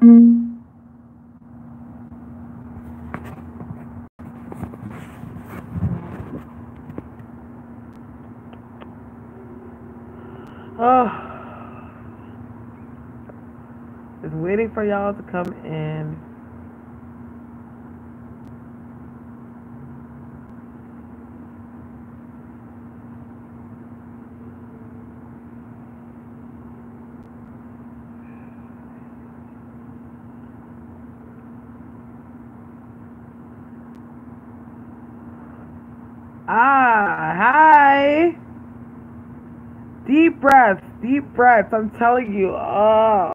Oh, just waiting for y'all to come in. Hi. Deep breaths, deep breaths. I'm telling you. Oh.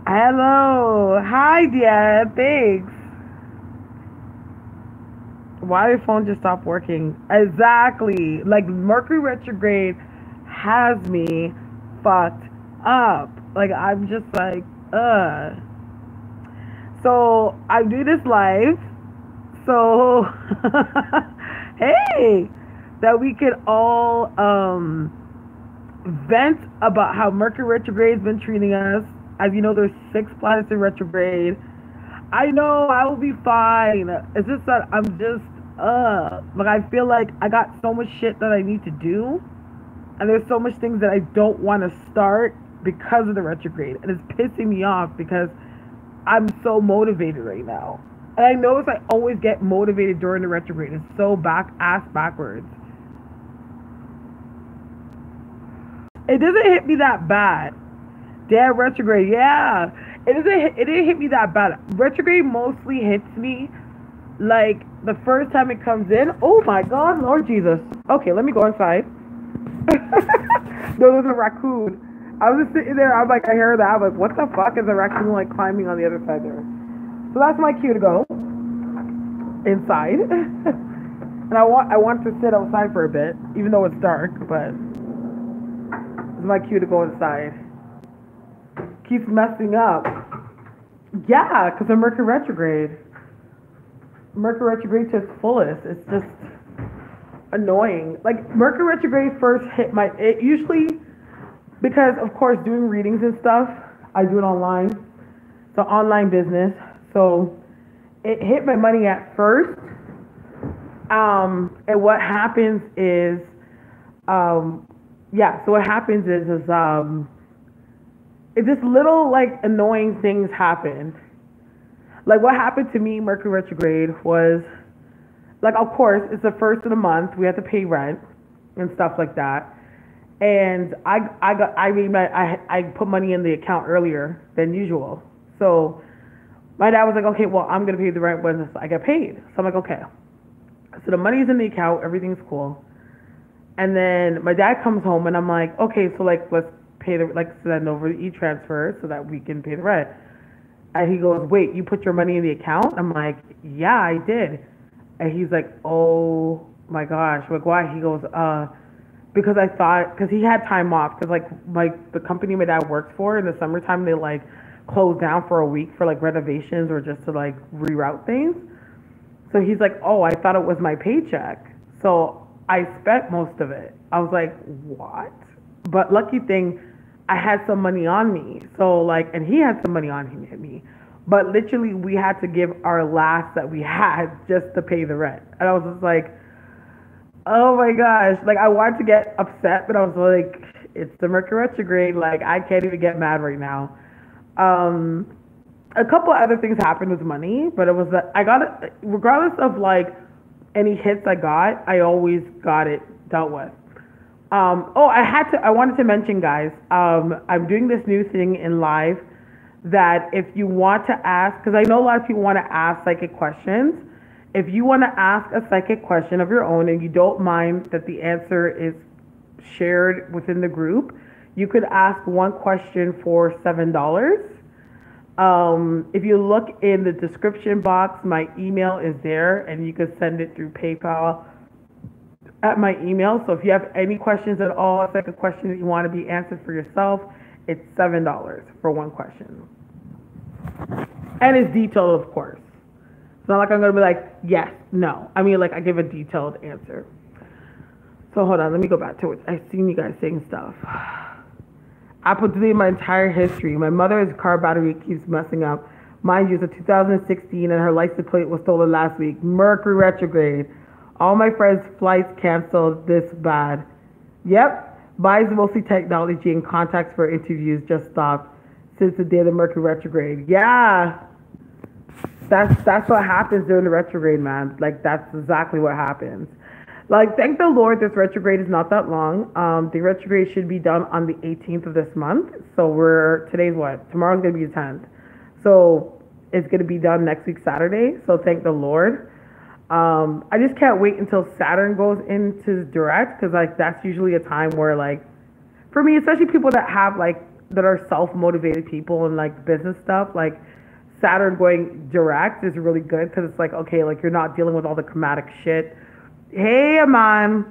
Hello. Hi, dear. Thanks. Why did your phone just stop working? Exactly. Like, Mercury retrograde has me fucked up. Like, I'm just like, ugh. So, I do this live. So, hey, that we could all vent about how Mercury retrograde has been treating us. As you know, there's 6 planets in retrograde. I know I will be fine. It's just that I'm just like, I feel like I got so much shit that I need to do, and there's so much things that I don't want to start because of the retrograde, and it's pissing me off because I'm so motivated right now. And I notice I always get motivated during the retrograde. It's so backwards. It doesn't hit me that bad. Damn, retrograde, yeah. It didn't hit me that bad. Retrograde mostly hits me like the first time it comes in. Oh my God, Lord Jesus. Okay, let me go inside. No, there's a raccoon. I was just sitting there. I'm like, I heard that. I'm like, what the fuck is a raccoon like climbing on the other side there? So that's my cue to go inside. And I want to sit outside for a bit, even though it's dark. But it's my cue to go inside. Keeps messing up. Yeah, because of Mercury retrograde. Mercury retrograde to its fullest. It's just annoying. Like, Mercury retrograde first hit it usually, because of course doing readings and stuff, I do it online. It's an online business. So it hit my money at first. And what happens is, so what happens is it's just little like annoying things happen. Like, what happened to me, Mercury retrograde, was like, of course, it's the first of the month. We have to pay rent and stuff like that. And I put money in the account earlier than usual. So my dad was like, okay, well, I'm gonna pay the rent when I get paid. So I'm like, okay. So the money's in the account, everything's cool. And then my dad comes home and I'm like, okay, so like, let's pay send over the e-transfer so that we can pay the rent. And he goes, wait, you put your money in the account? I'm like, yeah, I did. And he's like, oh my gosh. I'm like, why? He goes, because I thought, because he had time off, because like the company my dad works for in the summertime, they like close down for a week for like renovations or just to like reroute things. So he's like, oh, I thought it was my paycheck. So I spent most of it. I was like, what? But lucky thing, I had some money on me. So like, and he had some money on me. But literally we had to give our last that we had just to pay the rent. And I was just like, oh my gosh. Like, I wanted to get upset, but I was like, it's the Mercury retrograde. Like, I can't even get mad right now. A couple other things happened with money, but it was that I got it, regardless of like any hits I got, I always got it dealt with. I wanted to mention, guys, I'm doing this new thing in live that if you want to ask, because I know a lot of people want to ask psychic questions. If you want to ask a psychic question of your own and you don't mind that the answer is shared within the group, you could ask one question for $7. If you look in the description box, my email is there and you can send it through PayPal at my email. So if you have any questions at all, if like a question that you want to be answered for yourself, it's $7 for one question. And it's detailed, of course. It's not like I'm going to be like, yes, no. I mean, like, I give a detailed answer. So hold on, let me go back to it. I've seen you guys saying stuff. Apple deleted my entire history. My mother's car battery keeps messing up. Mind you, it's a 2016 and her license plate was stolen last week. Mercury retrograde. All my friends' flights canceled this bad. Yep. Buys mostly technology and contacts for interviews just stopped since the day of the Mercury retrograde. Yeah. That's what happens during the retrograde, man. Like, that's exactly what happens. Like, thank the Lord this retrograde is not that long. The retrograde should be done on the 18th of this month. So today's what? Tomorrow's going to be the 10th. So it's going to be done next week, Saturday. So thank the Lord. I just can't wait until Saturn goes into direct, because like that's usually a time where, like, for me, especially people that have like that are self-motivated people and like business stuff, like Saturn going direct is really good, because it's like, okay, like you're not dealing with all the chromatic shit. Hey, Aman.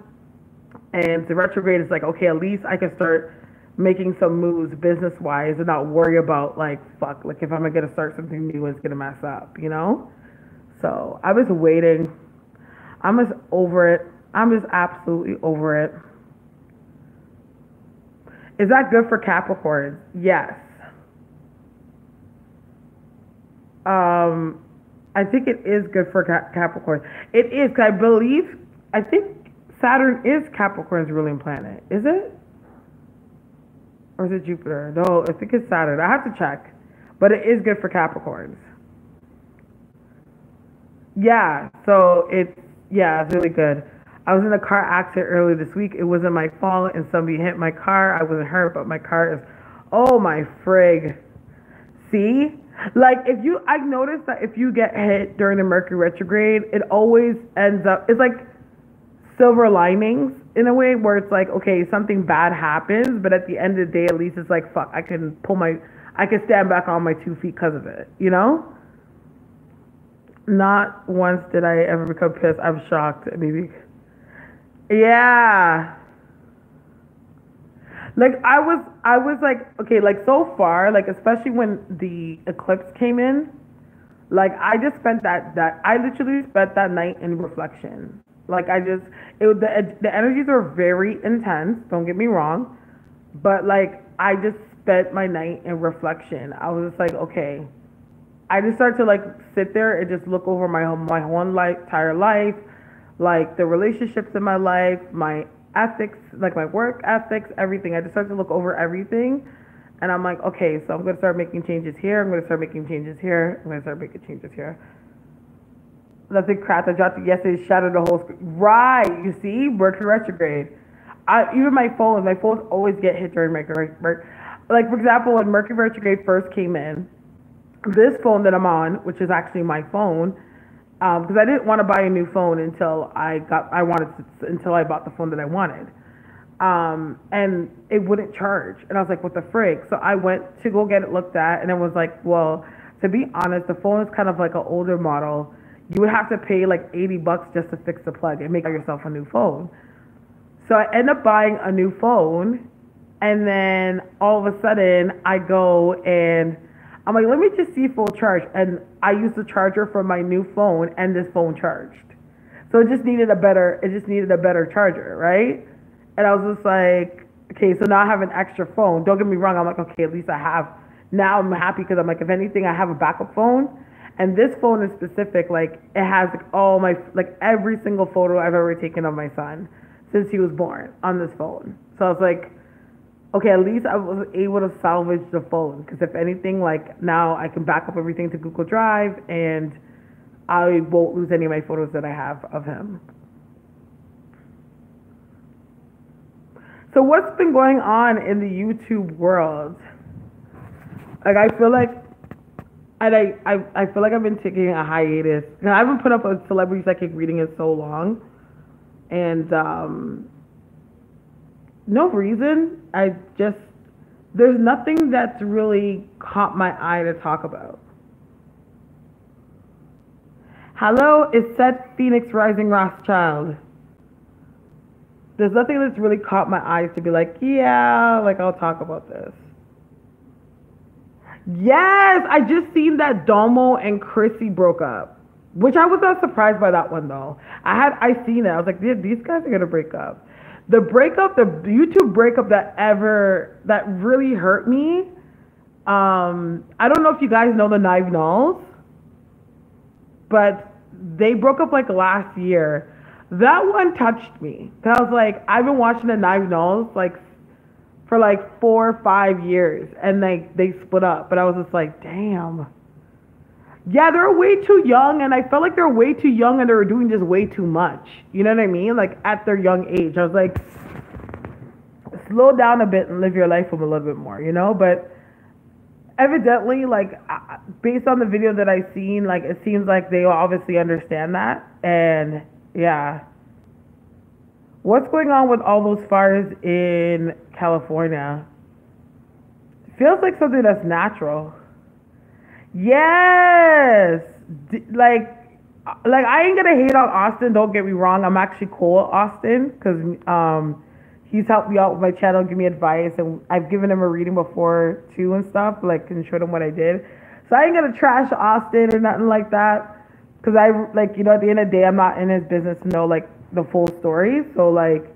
And the retrograde is like, okay, at least I can start making some moves business wise and not worry about like, fuck, like if I'm gonna start something new, it's gonna mess up, you know? So I was waiting. I'm just over it. I'm just absolutely over it. Is that good for Capricorns? Yes. I think it is good for Capricorn. It is, because I think Saturn is Capricorn's ruling planet. Is it? Or is it Jupiter? No, I think it's Saturn. I have to check. But it is good for Capricorns. Yeah, so it's really good. I was in a car accident earlier this week. It wasn't my fault, and somebody hit my car. I wasn't hurt, but my car is, oh my frig. See? Like, I've noticed that if you get hit during the Mercury retrograde, it always ends up, it's like silver linings in a way, where it's like, okay, something bad happens, but at the end of the day, at least it's like, fuck, I can stand back on my 2 feet because of it, you know? Not once did I ever become pissed. I'm shocked, maybe. Yeah. Like, I was like, okay, like so far, like especially when the eclipse came in, like I just spent I literally spent that night in reflection. Like the energies were very intense, don't get me wrong, but like I just spent my night in reflection. I was just like, okay. I just started to like sit there and just look over my whole entire life, like the relationships in my life, my ethics, like my work ethics, everything. I just started to look over everything, and I'm like, okay, so I'm going to start making changes here. I'm going to start making changes here. I'm going to start making changes here. That's the crap. I dropped it yesterday, shattered the whole screen. Right, you see, Mercury retrograde. Even my phones always get hit during Mercury. Like for example, when Mercury retrograde first came in, this phone that I'm on, which is actually my phone, because I didn't want to buy a new phone until I bought the phone that I wanted, and it wouldn't charge, and I was like, what the frig? So I went to go get it looked at, and it was like, well, to be honest, the phone is kind of like an older model. You would have to pay like $80 just to fix the plug and make yourself a new phone. So I end up buying a new phone, and then all of a sudden I go and I'm like, let me just see full charge. And I used the charger from my new phone, and this phone charged. So it just needed a better charger, right? And I was just like, okay, so now I have an extra phone. Don't get me wrong. I'm like, okay, at least I have, now I'm happy, because I'm like, if anything, I have a backup phone. And this phone is specific, like it has like all my, like every single photo I've ever taken of my son since he was born on this phone. So I was like, okay, at least I was able to salvage the phone, because if anything, like now I can back up everything to Google Drive, and I won't lose any of my photos that I have of him. So what's been going on in the YouTube world? Like I feel like, and I feel like I've been taking a hiatus. And I haven't put up a celebrity psychic reading in so long, and no reason. There's nothing that's really caught my eye to talk about. Hello, it's Seth Phoenix Rising Rothschild. There's nothing that's really caught my eyes to be like, yeah, like I'll talk about this. Yes, I just seen that Domo and Chrissy broke up, which I was not surprised by that one though. I seen it. I was like, these guys are gonna break up. The YouTube breakup that really hurt me. I don't know if you guys know the Knives Knowles, but they broke up like last year. That one touched me. I was like, I've been watching the Knives Knowles like for like 4 or 5 years, and they split up. But I was just like, damn. Yeah, they're way too young, and I felt like they're way too young, and they were doing just way too much. You know what I mean? Like at their young age, I was like, slow down a bit and live your life a little bit more, you know? But evidently, like based on the video that I've seen, like it seems like they obviously understand that. And yeah, what's going on with all those fires in California? Feels like something that's natural. Yes, like I ain't gonna hate on Austin. Don't get me wrong. I'm actually cool with Austin because he's helped me out with my channel, give me advice, and I've given him a reading before too and stuff, like, and showed him what I did. So I ain't gonna trash Austin or nothing like that, because I, like, you know, at the end of the day, I'm not in his business to know, like, the full story. So, like,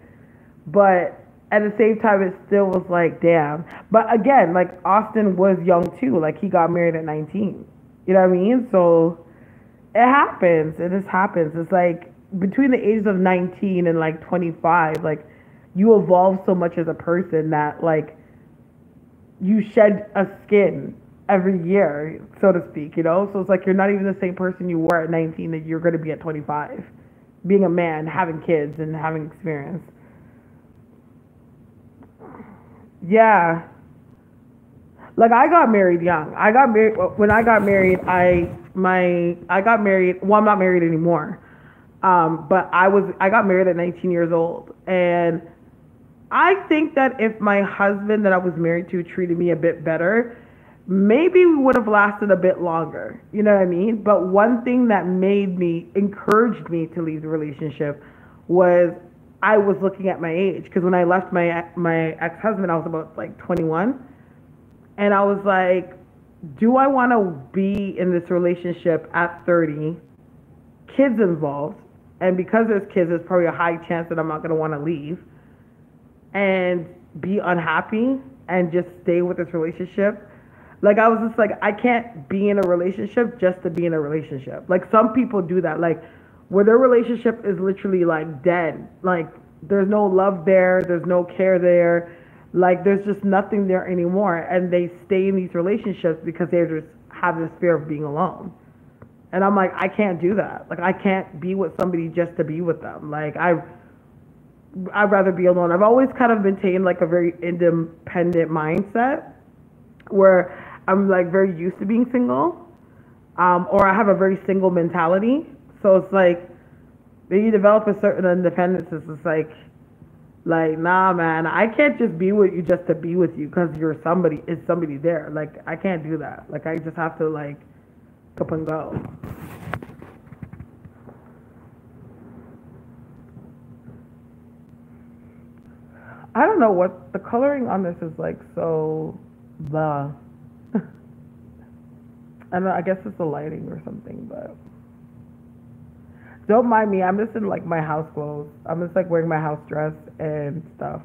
but at the same time, it still was like, damn. But again, like, Austin was young too. Like, he got married at 19. You know what I mean? So it happens. It just happens. It's like between the ages of 19 and like 25, like, you evolve so much as a person that, like, you shed a skin every year, so to speak, you know? So it's like you're not even the same person you were at 19 that you're going to be at 25. Being a man, having kids, and having experience. Yeah. Like, I got married young. When I got married, I got married, well, I'm not married anymore. But I got married at 19 years old. And I think that if my husband that I was married to treated me a bit better, maybe we would have lasted a bit longer. You know what I mean? But one thing that encouraged me to leave the relationship was I was looking at my age. Because when I left my ex-husband, I was about like 21. And I was like, do I want to be in this relationship at 30, kids involved, and because there's kids, there's probably a high chance that I'm not going to want to leave, and be unhappy and just stay with this relationship. Like, I was just like, I can't be in a relationship just to be in a relationship. Like, some people do that, like, where their relationship is literally like dead. Like, there's no love there, there's no care there, like, there's just nothing there anymore, and they stay in these relationships because they just have this fear of being alone. And I'm like, I can't do that. Like, I can't be with somebody just to be with them. Like, I'd rather be alone. I've always kind of maintained like a very independent mindset where I'm like very used to being single, or I have a very single mentality. So it's like, when you develop a certain independence, it's just like, nah, man, I can't just be with you just to be with you because is somebody there. Like, I can't do that. Like, I just have to, like, up and go. I don't know what the coloring on this is like, so I don't know, I guess it's the lighting or something, but don't mind me. I'm just in like my house clothes. I'm just like wearing my house dress and stuff.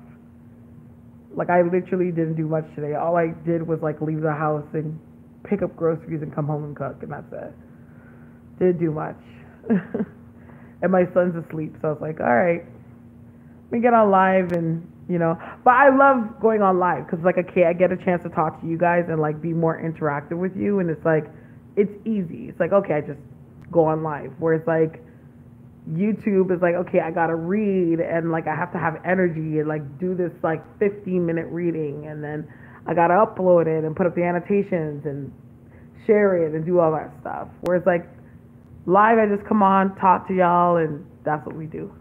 Like, I literally didn't do much today. All I did was like leave the house and pick up groceries and come home and cook, and that's it. Didn't do much. And my son's asleep, so I was like, all right, let me get on live, and you know. But I love going on live because, like, okay, I get a chance to talk to you guys and like be more interactive with you, and it's like, it's easy. It's like, okay, I just go on live. Whereas like YouTube is like, okay, I gotta read, and like I have to have energy and like do this like 15-minute reading, and then I gotta upload it and put up the annotations and share it and do all that stuff. Whereas like live, I just come on, talk to y'all, and that's what we do.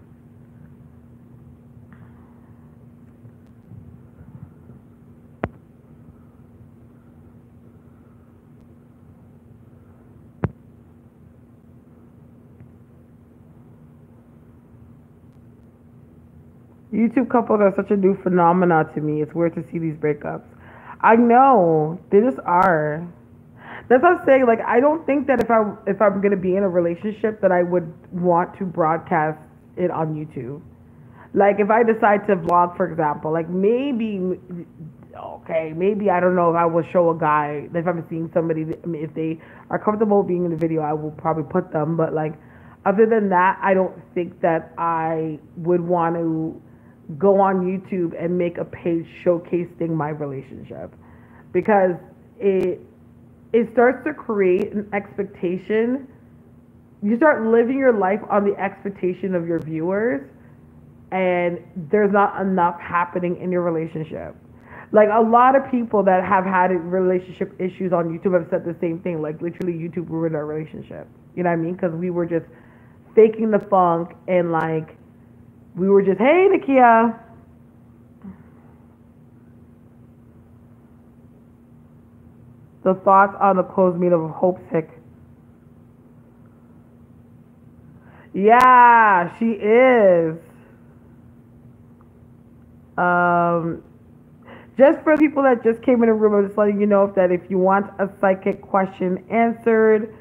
YouTube couples are such a new phenomena to me. It's weird to see these breakups. I know, they just are. That's what I'm saying. Like, I don't think that if I'm gonna be in a relationship that I would want to broadcast it on YouTube. Like if I decide to vlog, for example, like maybe, okay, maybe I don't know if I will show a guy, if I'm seeing somebody, I mean, if they are comfortable being in the video, I will probably put them. But like, other than that, I don't think that I would want to go on YouTube and make a page showcasing my relationship, because it it starts to create an expectation. You start living your life on the expectation of your viewers, and there's not enough happening in your relationship. Like a lot of people that have had relationship issues on YouTube have said the same thing. Like literally, YouTube ruined our relationship. You know what I mean? Because we were just faking the funk, and like we were just, hey, Nakia. The thoughts on the closed meeting of Hope's Hick. Yeah, she is. Just for people that just came in the room, I'm just letting you know that if you want a psychic question answered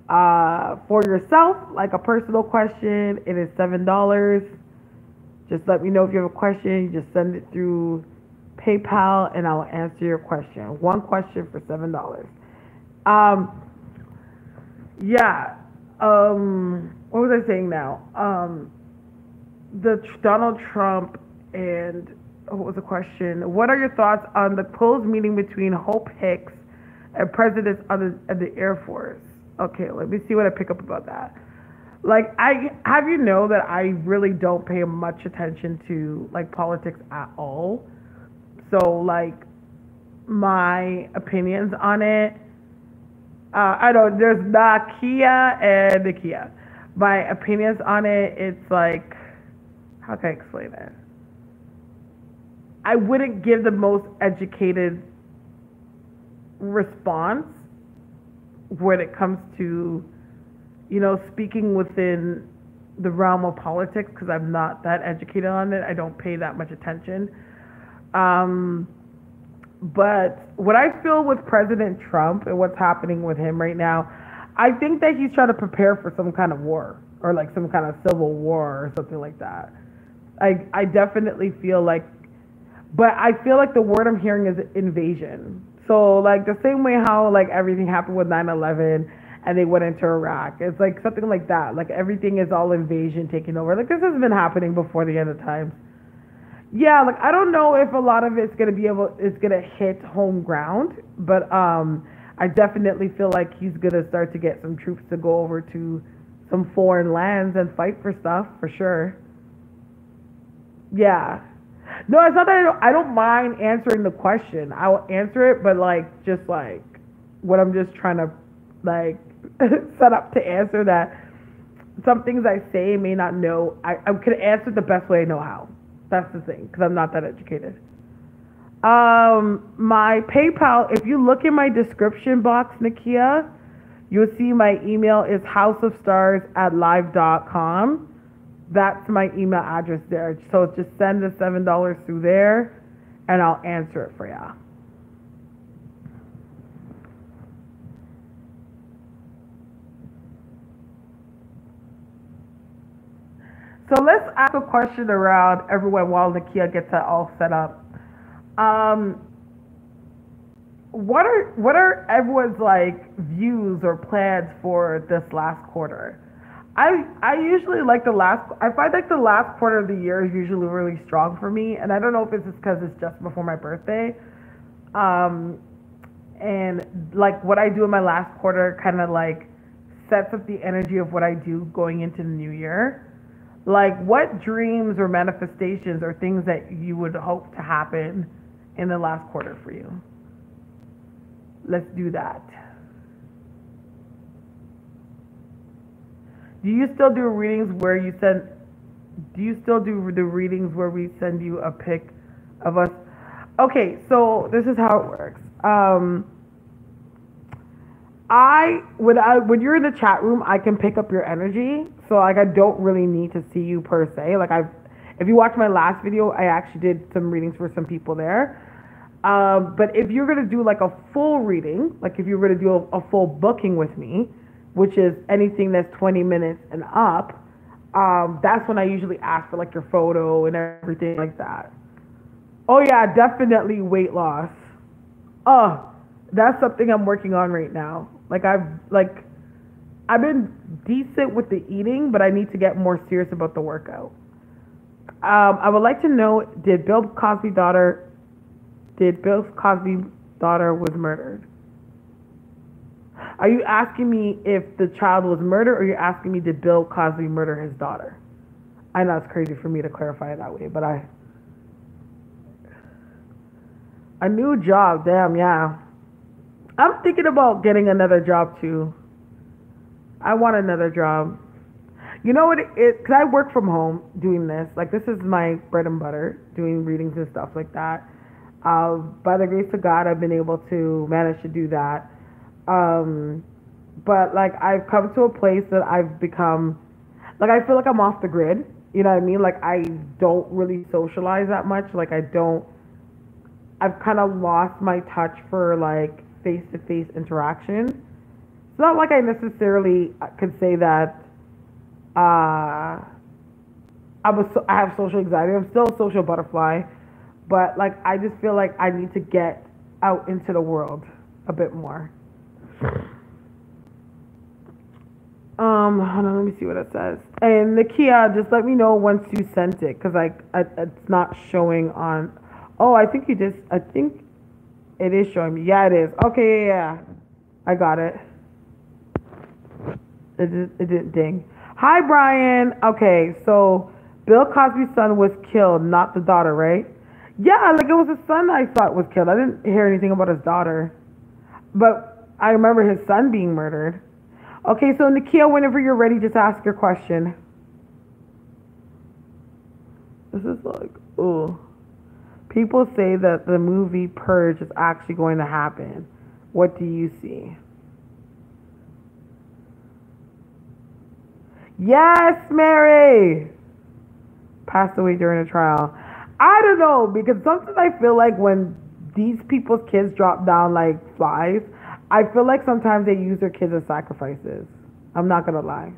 for yourself, like a personal question, it is $7. Just let me know if you have a question. You just send it through PayPal, and I'll answer your question. One question for $7. Yeah. What was I saying now? The Donald Trump and what was the question? What are your thoughts on the closed meeting between Hope Hicks and presidents of the Air Force? Okay, let me see what I pick up about that. Like, I have you know that I really don't pay much attention to like politics at all. So like my opinions on it, I don't. There's Nakia and Nakia. My opinions on it, it's like, how can I explain it? I wouldn't give the most educated response when it comes to, you know, speaking within the realm of politics, because I'm not that educated on it. I don't pay that much attention. But what I feel with President Trump and what's happening with him right now, I think that he's trying to prepare for some kind of war, or like some kind of civil war or something like that. I definitely feel like, but I feel like the word I'm hearing is invasion. So like the same way how like everything happened with 9/11 and they went into Iraq. It's like something like that. Like everything is all invasion taking over. Like this has been happening before the end of times. Yeah, like I don't know if a lot of it's gonna hit home ground, but I definitely feel like he's gonna start to get some troops to go over to some foreign lands and fight for stuff for sure. Yeah. No, it's not that I don't mind answering the question. I will answer it, but like just like what I'm just trying to like set up to answer that. Some things I say may not know. I could answer the best way I know how. That's the thing, because I'm not that educated. My PayPal, if you look in my description box, Nakia, you'll see my email is houseofstars@live.com. That's my email address there. So just send the $7 through there, and I'll answer it for ya. So let's ask a question around everyone while Nakia gets that all set up. What are everyone's like views or plans for this last quarter? I usually like I find like the last quarter of the year is usually really strong for me, and I don't know if it's just because it's just before my birthday. And like what I do in my last quarter kind of like sets up the energy of what I do going into the new year. Like, what dreams or manifestations or things that you would hope to happen in the last quarter for you? Let's do that. Do you still do readings where you send? Do you still do the readings where we send you a pic of us? Okay, so this is how it works. When you're in the chat room, I can pick up your energy. So like I don't really need to see you per se. Like if you watch my last video, I actually did some readings for some people there. But if you're gonna do like a full reading, like if you're gonna do a full booking with me, which is anything that's 20 minutes and up, That's when I usually ask for like your photo and everything like that. Oh yeah, definitely weight loss. Oh, that's something I'm working on right now. I've been decent with the eating, but I need to get more serious about the workout. I would like to know, did Bill Cosby's daughter was murdered? Are you asking me if the child was murdered, or you're asking me did Bill Cosby murder his daughter? I know it's crazy for me to clarify it that way, but a new job, damn, yeah. I'm thinking about getting another job too. I want another job. You know what it is? Because I work from home doing this. Like, this is my bread and butter, doing readings and stuff like that. By the grace of God, I've been able to manage to do that. But, like, I've come to a place that I've become, like, I feel like I'm off the grid. You know what I mean? Like, I don't really socialize that much. Like, I've kind of lost my touch for, like, face-to-face interaction. It's not like I necessarily could say that I have social anxiety. I'm still a social butterfly, but like I just feel like I need to get out into the world a bit more. Hold on, let me see what it says. And Nakia, just let me know once you sent it, because it's not showing on. Oh, I think it is showing me. Yeah, it is. Okay, yeah. I got it. It didn't ding. Hi, Brian. Okay, so Bill Cosby's son was killed, not the daughter, right? Yeah, like it was his son I thought was killed. I didn't hear anything about his daughter. But I remember his son being murdered. Okay, so Nakia, whenever you're ready, just ask your question. This is like, ooh. People say that the movie Purge is actually going to happen. What do you see? Yes, Mary! Passed away during a trial. I don't know, because sometimes I feel like when these people's kids drop down like flies, I feel like sometimes they use their kids as sacrifices. I'm not gonna lie.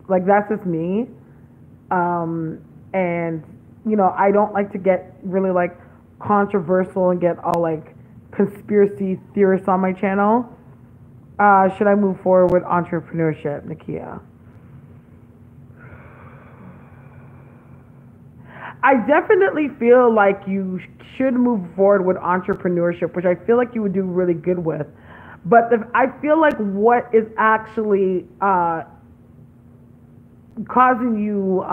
Like, that's just me. And, you know, I don't like to get really like controversial and get all like conspiracy theorists on my channel. Should I move forward with entrepreneurship, Nakia? I definitely feel like you should move forward with entrepreneurship, which I feel like you would do really good with. But I feel like what is actually causing you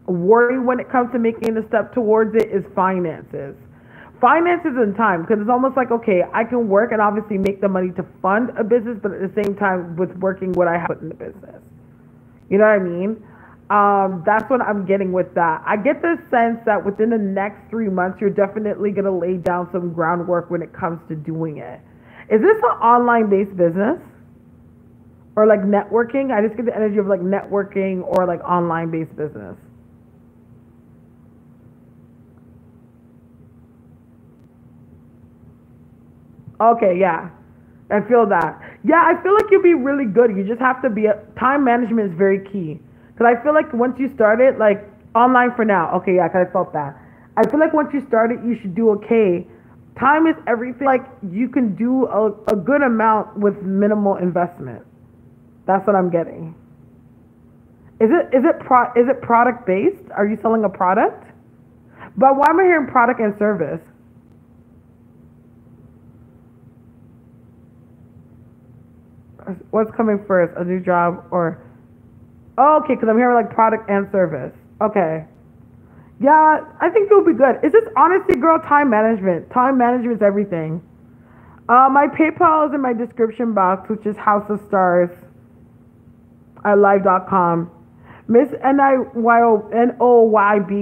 worry when it comes to making a step towards it is finances. Finances and time, because it's almost like, okay, I can work and obviously make the money to fund a business, but at the same time with working what I have put in the business. You know what I mean? That's what I'm getting with that. I get the sense that within the next 3 months, you're definitely going to lay down some groundwork when it comes to doing it. Is this an online-based business? Or like networking? I just get the energy of like networking or like online-based business. Okay, yeah. I feel that. Yeah, I feel like you'll be really good. You just have to time management is very key. Because I feel like once you start it, like online for now. Okay, yeah, because I felt that. I feel like once you start it, you should do okay. Time is everything. Like you can do a good amount with minimal investment. That's what I'm getting. Is it product based? Are you selling a product? But why am I hearing product and service? What's coming first, a new job or? Oh, okay, because I'm hearing like product and service. Okay. Yeah, I think you'll be good. It's just honestly, girl, time management. Time management is everything. My PayPal is in my description box, which is House of Starres at live.com. Miss NIYONOYB,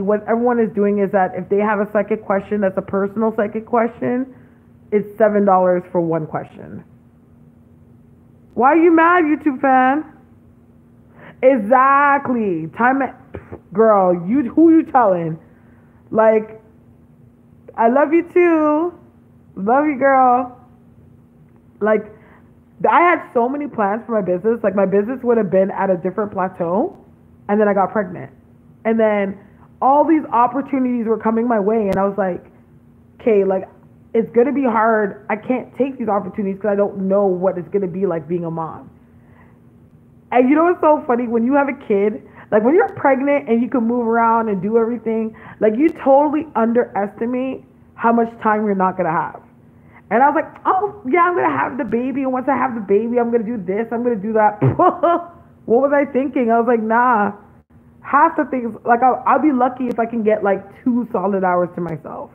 what everyone is doing is that if they have a psychic question that's a personal psychic question, it's $7 for one question. Why are you mad, YouTube fan? Exactly. Girl, who you telling? Like, I love you too. Love you, girl. Like, I had so many plans for my business. Like my business would have been at a different plateau, and then I got pregnant, and then all these opportunities were coming my way, and I was like, okay, like it's gonna be hard. I can't take these opportunities because I don't know what it's gonna be like being a mom. And you know what's so funny? When you have a kid, like when you're pregnant and you can move around and do everything, like you totally underestimate how much time you're not gonna have. And I was like, oh yeah, I'm gonna have the baby, and once I have the baby, I'm gonna do this, I'm gonna do that. What was I thinking? I was like, nah. Half the things, like I'll be lucky if I can get like 2 solid hours to myself.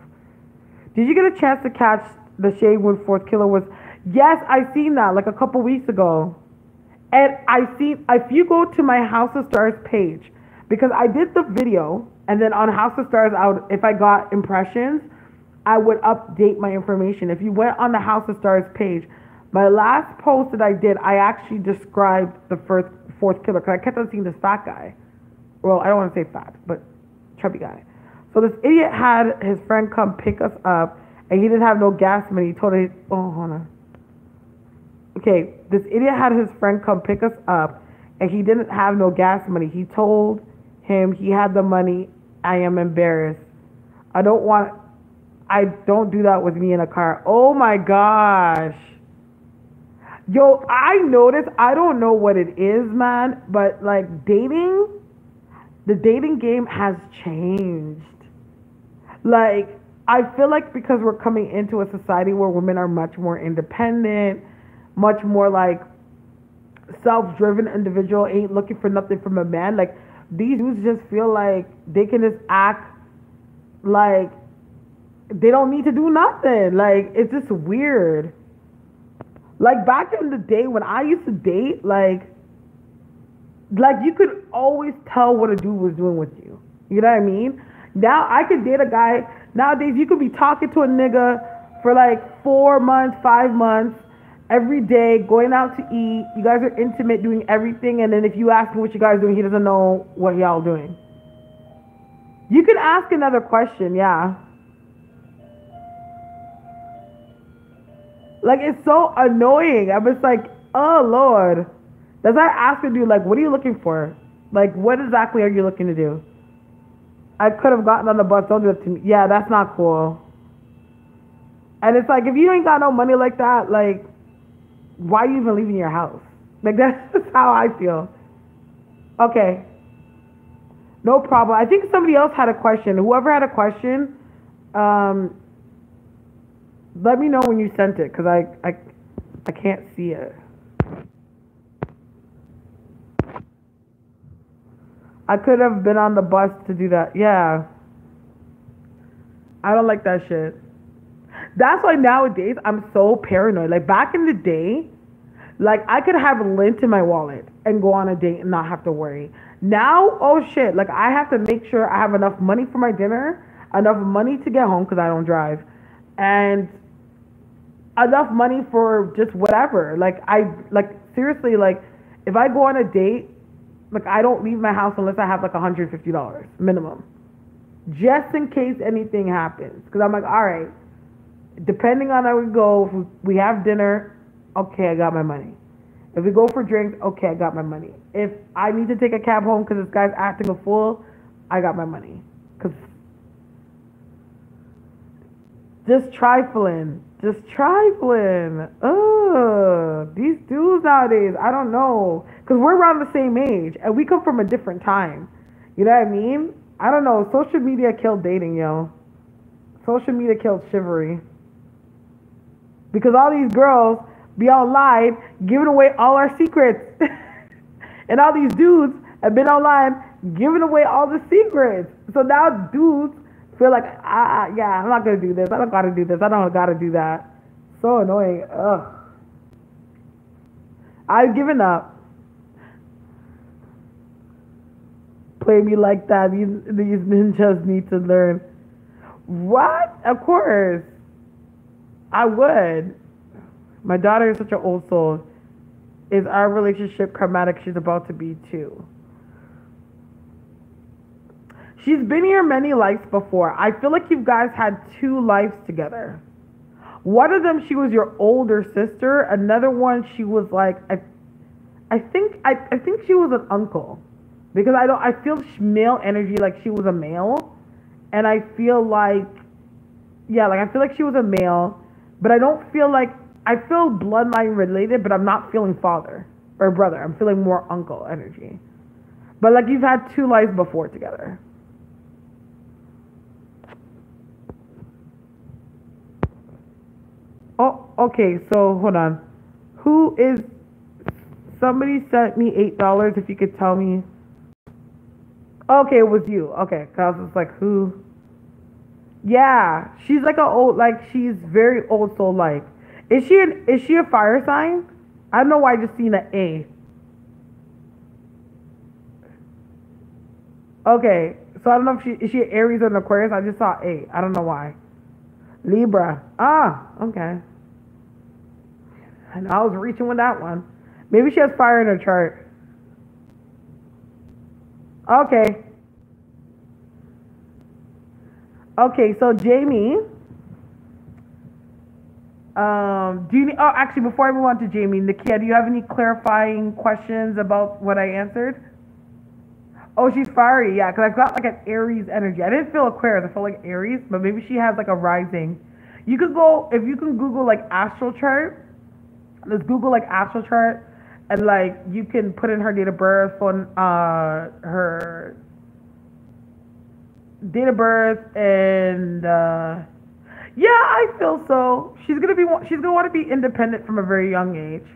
Did you get a chance to catch the shade when Fourth Killer was? Yes, I seen that like a couple weeks ago. And I see, if you go to my House of Stars page, because I did the video, and then on House of Stars, if I got impressions, I would update my information. If you went on the House of Stars page, my last post that I did, I actually described the fourth killer, because I kept on seeing this fat guy. Well, I don't want to say fat, but chubby guy. So this idiot had his friend come pick us up, and he didn't have no gas money. He told him, oh, hold on. Okay, this idiot had his friend come pick us up, and he didn't have no gas money. He told him he had the money. I am embarrassed. I don't do that with me in a car. Oh my gosh. Yo, I noticed, I don't know what it is, man, but like the dating game has changed. Like, I feel like because we're coming into a society where women are much more independent, much more like self-driven individual, ain't looking for nothing from a man. Like, these dudes just feel like they can just act like they don't need to do nothing. Like, it's just weird. Like, back in the day when I used to date, like you could always tell what a dude was doing with you. You know what I mean? Now I could date a guy. Nowadays you could be talking to a nigga for like 4 months, 5 months, every day, going out to eat. You guys are intimate, doing everything, and then if you ask him what you guys are doing, he doesn't know what y'all doing. You can ask another question, yeah. Like, it's so annoying. I'm just like, oh Lord. That's why I asked a dude, like, what are you looking for? Like, what exactly are you looking to do? I could have gotten on the bus, don't do it to me. Yeah, that's not cool. And it's like, if you ain't got no money like that, like, why are you even leaving your house? Like, that's just how I feel. Okay. No problem. I think somebody else had a question. Whoever had a question, let me know when you sent it, because I can't see it. I could have been on the bus to do that. Yeah. I don't like that shit. That's why nowadays I'm so paranoid. Like, back in the day, like, I could have lint in my wallet and go on a date and not have to worry. Now, oh shit, like, I have to make sure I have enough money for my dinner, enough money to get home because I don't drive, and enough money for just whatever. Like, seriously, like, if I go on a date, like, I don't leave my house unless I have like $150 minimum, just in case anything happens. Because I'm like, all right, depending on how we go, if we have dinner, okay, I got my money. If we go for drinks, okay, I got my money. If I need to take a cab home because this guy's acting a fool, I got my money. Because just trifling. Ugh, these dudes nowadays, I don't know. Because we're around the same age, and we come from a different time. You know what I mean? I don't know. Social media killed dating, yo. Social media killed chivalry. Because all these girls be online giving away all our secrets. And all these dudes have been online giving away all the secrets. So now dudes feel like, yeah, I'm not going to do this. I don't got to do this. I don't got to do that. So annoying. Ugh. I've given up. Play me like that. These ninjas need to learn. What? Of course. I would. My daughter is such an old soul. Is our relationship karmatic? She's about to be too. She's been here many lives before. I feel like you guys had 2 lives together. One of them, she was your older sister. Another one, she was like, I think she was an uncle, because I feel male energy like she was a male, and I feel like, yeah, like I feel like she was a male, but I don't feel like, I feel bloodline related, but I'm not feeling father or brother. I'm feeling more uncle energy. But like you've had two lives before together. Oh, okay. So hold on. Who is? Somebody sent me $8. If you could tell me. Okay, it was you. Okay, cause I was like, who? Yeah, she's like a old, like she's very old soul. Like, is she a fire sign? I don't know why I just seen an A. Okay, so I don't know if she is she Aries or an Aquarius. I just saw A. I don't know why. Libra. Ah, okay. And I was reaching with that one. Maybe she has fire in her chart. Okay. Okay, so Jamie, do you need, oh, actually, before I move on to Jamie, Nakia, do you have any clarifying questions about what I answered? Oh, she's fiery, yeah, because I've got like an Aries energy. I didn't feel Aquarius, I felt like Aries, but maybe she has like a rising. You could go, if you can Google like astral chart, let's Google like astral chart, and like you can put in her date of birth, phone, her date of birth, and yeah, I feel so. She's gonna want to be independent from a very young age.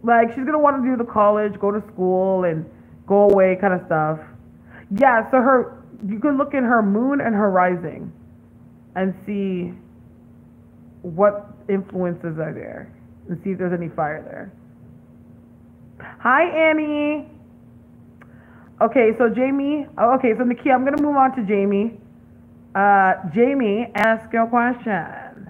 Like she's gonna want to do the college, go to school, and go away kind of stuff. Yeah, so you can look in her moon and her rising, and see what influences are there, and see if there's any fire there. Hi, Annie. Okay, so Jamie. Oh, okay, so Nakia, I'm gonna move on to Jamie. Jamie, ask your question.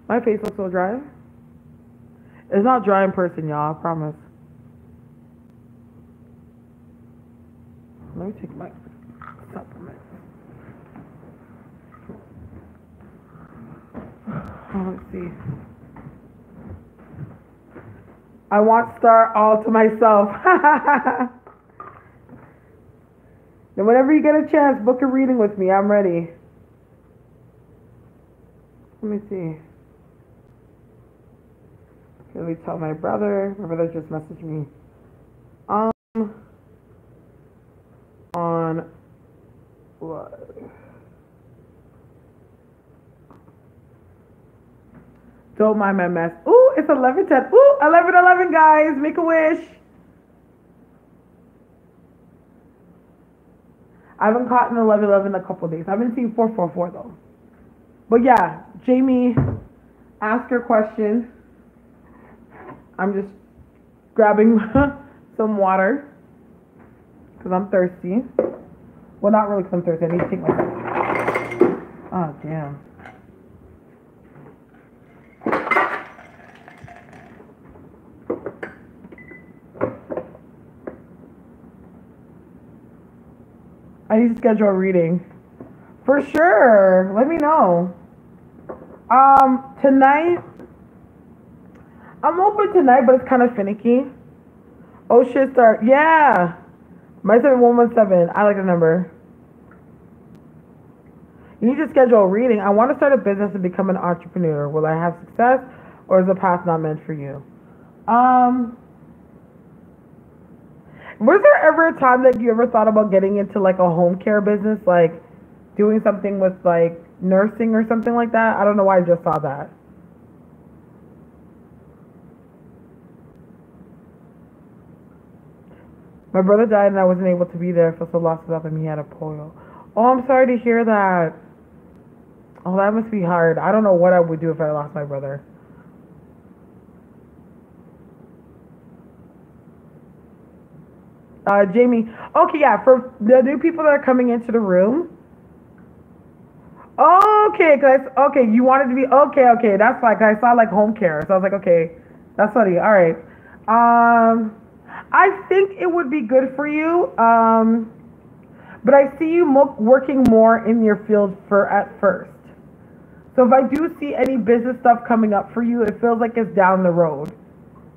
My face looks so dry. It's not dry in person, y'all, I promise. Let me take my supplement. Oh, let's see. I want Starre all to myself. Then whenever you get a chance, book a reading with me. I'm ready. Let me see. Let me tell my brother. My brother just messaged me. On what? Don't mind my mess. Ooh, it's 11:10. Ooh, 11:11, guys. Make a wish. I haven't caught an 11:11 in a couple of days. I've been seeing 444 though. But yeah, Jamie, ask your question. I'm just grabbing some water because I'm thirsty. Well, not really because I'm thirsty. I need to take my... Oh, damn. I need to schedule a reading. For sure. Let me know. Tonight, I'm open tonight, but it's kind of finicky. Oh shit, Starre. Yeah. My 7117. I like the number. You need to schedule a reading. I want to start a business and become an entrepreneur. Will I have success, or is the path not meant for you? Was there ever a time that you ever thought about getting into like a home care business, like doing something with like nursing or something like that? I don't know why I just saw that. My brother died and I wasn't able to be there. I felt so lost without him. He had a polio. Oh, I'm sorry to hear that. Oh, that must be hard. I don't know what I would do if I lost my brother. Jamie. Okay, yeah, for the new people that are coming into the room. Oh, Okay, okay, you wanted to be okay. That's fine. 'Cause I saw like home care, so I was like, okay, that's funny. All right. I think it would be good for you. But I see you working more in your field at first. So if I do see any business stuff coming up for you, it feels like it's down the road.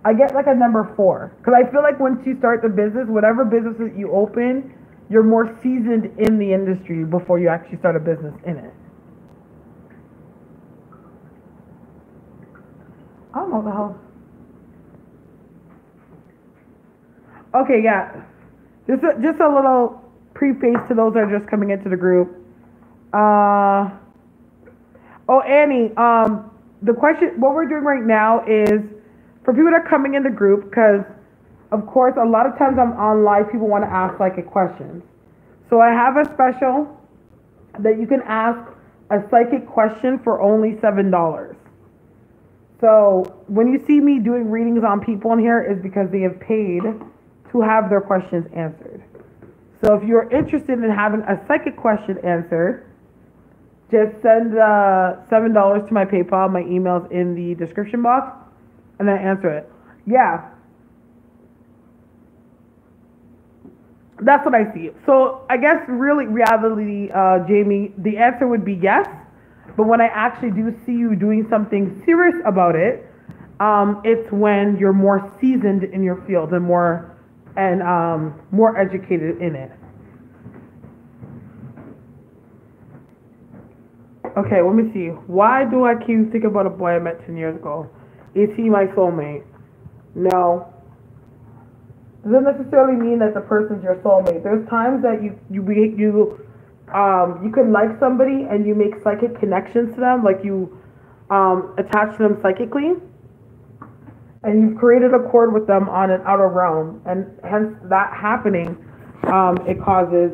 I get like a number 4 because I feel like once you start the business, whatever business that you open, you're more seasoned in the industry before you actually start a business in it. I don't know what the hell. Okay, yeah. Just a little preface to those that are just coming into the group. Oh, Annie, the question, what we're doing right now is for people that are coming in the group, because of course a lot of times I'm on live, people want to ask psychic questions. So I have a special that you can ask a psychic question for only $7. So when you see me doing readings on people in here is because they have paid to have their questions answered. So if you're interested in having a psychic question answered, just send $7 to my PayPal. My email's in the description box, and then answer it. Yeah. That's what I see. So I guess really, reality, Jamie, the answer would be yes. But when I actually do see you doing something serious about it, it's when you're more seasoned in your field and more educated in it. Okay, let me see. Why do I keep thinking about a boy I met 10 years ago? Is he my soulmate? No. Doesn't necessarily mean that the person's your soulmate. There's times that you can like somebody and you make psychic connections to them, like you attach to them psychically, and you've created a cord with them on an outer realm, and hence that happening, it causes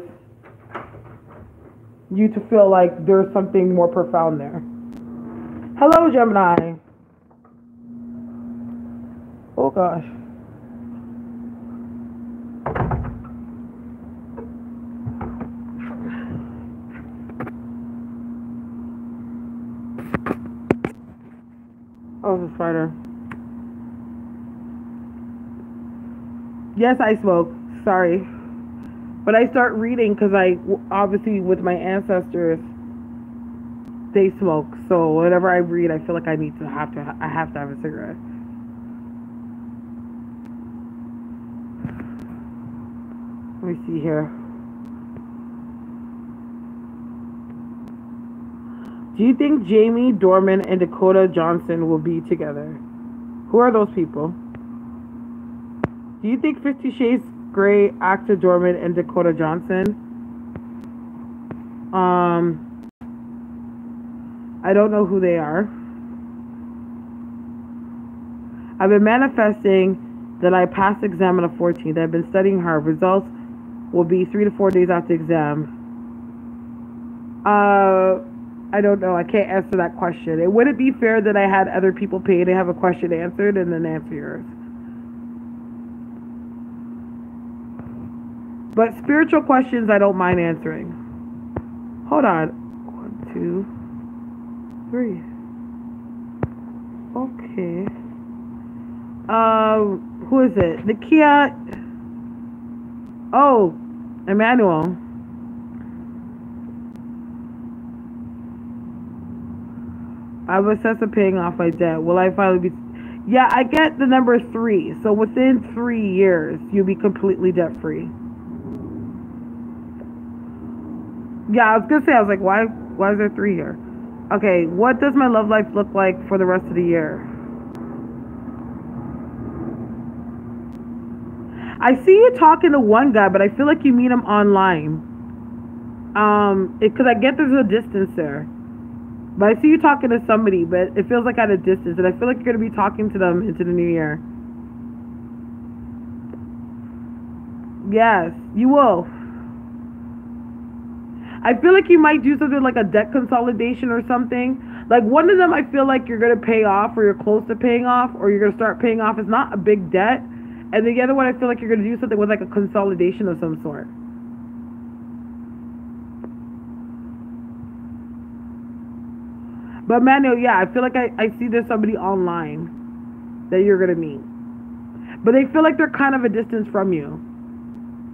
you to feel like there's something more profound there. Hello, Gemini. Oh gosh. Oh, the spider. Yes, I smoke. Sorry. But I start reading because obviously with my ancestors, they smoke. So whenever I read, I feel like I have to have a cigarette. Let me see here. Do you think Jamie Dornan and Dakota Johnson will be together? Who are those people? Do you think 50 Shades Grey actor Dornan and Dakota Johnson? I don't know who they are. I've been manifesting that I passed the exam on the 14th. I've been studying hard. Results will be 3 to 4 days after the exam. I don't know. I can't answer that question. It wouldn't be fair that I had other people pay to have a question answered and then answer yours. But spiritual questions, I don't mind answering. Hold on. 1, 2, 3. Okay. Who is it? Nakia. Oh, Emmanuel. I've assessed paying off my debt. Will I finally be... Yeah, I get the number 3. So within 3 years, you'll be completely debt-free. Yeah, I was going to say, I was like, why is there 3 here? Okay, what does my love life look like for the rest of the year? I see you talking to one guy, but I feel like you meet him online. Because I get there's a distance there. But I see you talking to somebody, but it feels like at a distance. And I feel like you're going to be talking to them into the new year. Yes, you will. I feel like you might do something like a debt consolidation or something. Like one of them I feel like you're going to pay off, or you're close to paying off, or you're going to start paying off. It's not a big debt. And the other one I feel like you're going to do something with like a consolidation of some sort. But Manuel, yeah, I feel like I see there's somebody online that you're gonna meet. But they feel like they're kind of a distance from you.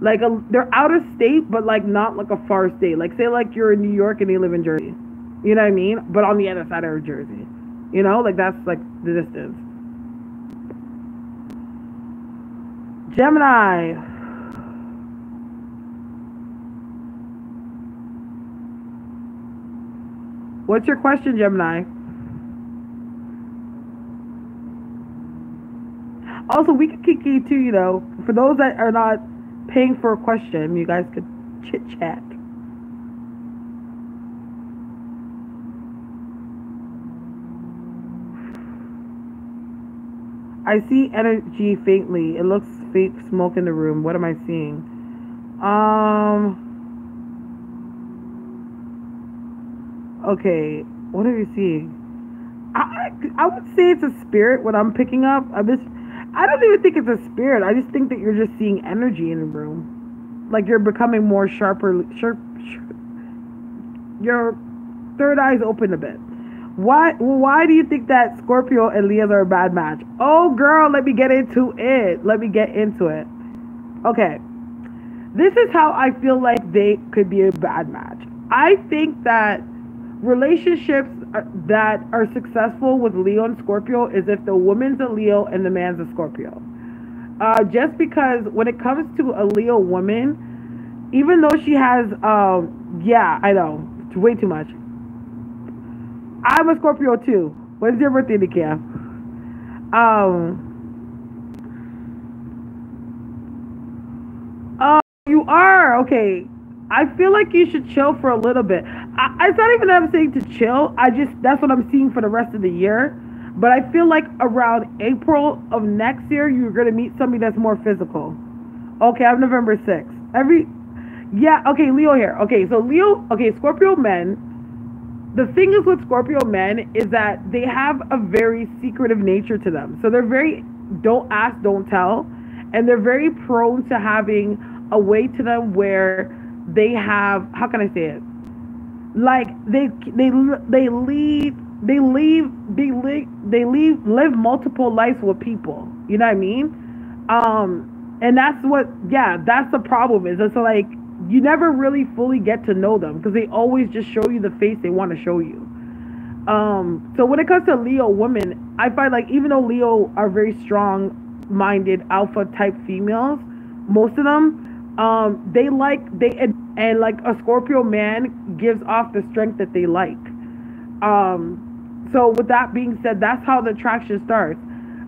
Like they're out of state, but like not like a far state. Like say like you're in New York and they live in Jersey. You know what I mean? But on the other side of Jersey. You know, like that's like the distance. Gemini. What's your question, Gemini? Also, we could kiki too, you know. For those that are not paying for a question, you guys could chit chat. I see energy faintly. It looks fake smoke in the room. What am I seeing? Okay. What are you seeing? I would say it's a spirit. What I'm picking up. I don't even think it's a spirit. I just think that you're just seeing energy in the room. Like you're becoming more sharp. Your third eye's open a bit. Why do you think that Scorpio and Leos are a bad match? Oh, girl, let me get into it. Okay. This is how I feel like they could be a bad match. I think that relationships that are successful with Leo and Scorpio is if the woman's a Leo and the man's a Scorpio. Just because when it comes to a Leo woman, even though she has, yeah, I know, it's way too much. I'm a Scorpio too. When's your birthday, Nikia? You are? Okay. I feel like you should chill for a little bit. It's not even that I'm saying to chill. That's what I'm seeing for the rest of the year. But I feel like around April of next year, you're going to meet somebody that's more physical. Okay, I'm November 6th. Okay, Leo here. Okay, so Scorpio men. The thing is with Scorpio men is that they have a very secretive nature to them. So they're very don't ask, don't tell. And they're very prone to having a way to them where they have, how can I say it? Like live multiple lives with people. You know what I mean? And that's the problem is. It's like you never really fully get to know them because they always just show you the face they want to show you. So when it comes to Leo women, I find like even though Leo are very strong-minded alpha type females, most of them, and like a Scorpio man gives off the strength that they like. So with that being said, that's how the attraction starts.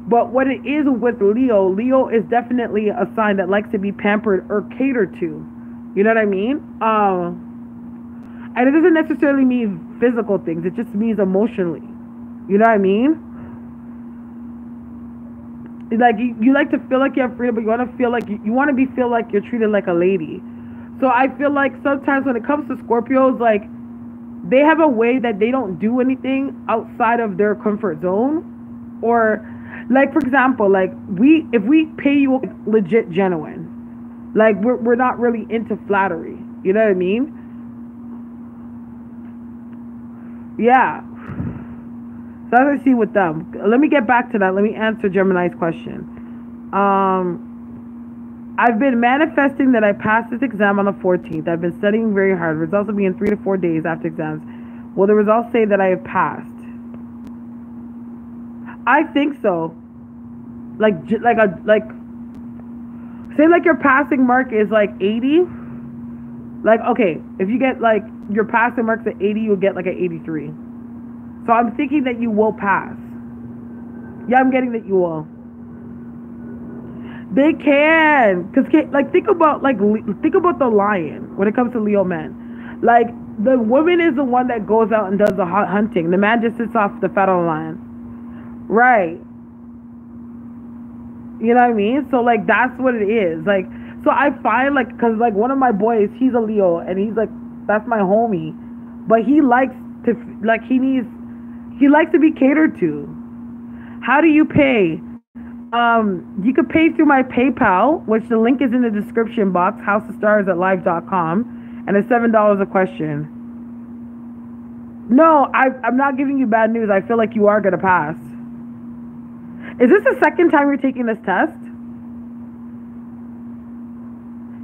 But what it is with Leo is definitely a sign that likes to be pampered or catered to. You know what I mean? And it doesn't necessarily mean physical things. It just means emotionally. You know what I mean? Like you like to feel like you have freedom, but you want to feel like feel like you're treated like a lady. So I feel like sometimes when it comes to Scorpios, like they have a way that they don't do anything outside of their comfort zone, or like for example, like if we pay you legit genuine, like we're not really into flattery. You know what I mean? Yeah. So as I see with them, let me get back to that. Let me answer Gemini's question. I've been manifesting that I passed this exam on the 14th. I've been studying very hard. Results will be in 3 to 4 days after exams. Will the results say that I have passed? I think so. Say like your passing mark is like 80. Like, okay, if you get like your passing mark's at 80, you'll get like an 83. So I'm thinking that you will pass. Yeah, I'm getting that you will. They can, cause like think about the lion when it comes to Leo men. Like the woman is the one that goes out and does the hunting. The man just sits off the fat on the lion, right? You know what I mean? So like that's what it is. Like so I find like cause like one of my boys, he's a Leo and he's like that's my homie, but he likes to like he likes to be catered to. How do you pay? You could pay through my PayPal, which the link is in the description box, houseofstars@live.com, and it's $7 a question. No, I'm not giving you bad news. I feel like you are going to pass. Is this the second time you're taking this test?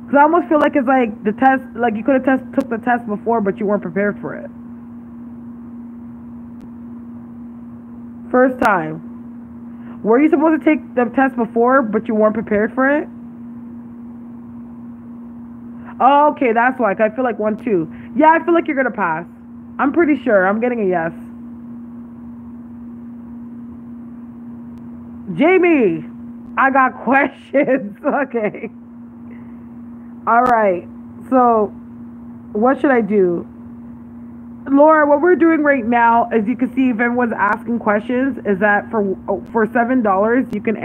Because I almost feel like it's like the test, like you could have took the test before, but you weren't prepared for it. First time. Were you supposed to take the test before, but you weren't prepared for it? Oh, okay, that's why. I feel like 1, 2. Yeah, I feel like you're going to pass. I'm pretty sure. I'm getting a yes. Jamie, I got questions. Okay. All right. So, what should I do? Laura, what we're doing right now, as you can see, if everyone's asking questions, is that for $7, you can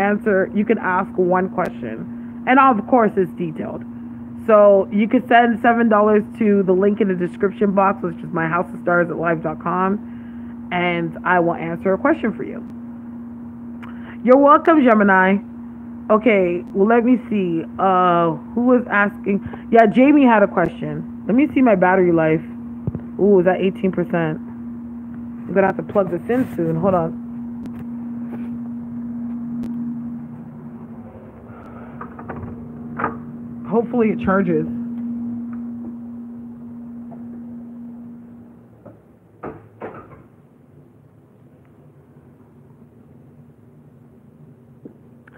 ask one question. And of course, it's detailed. So you can send $7 to the link in the description box, which is myhouseofstars@live.com, and I will answer a question for you. You're welcome, Gemini. Okay, well, let me see. Who was asking? Yeah, Jamie had a question. Let me see my battery life. Ooh, is that 18%? I'm gonna have to plug this in soon. Hold on. Hopefully it charges.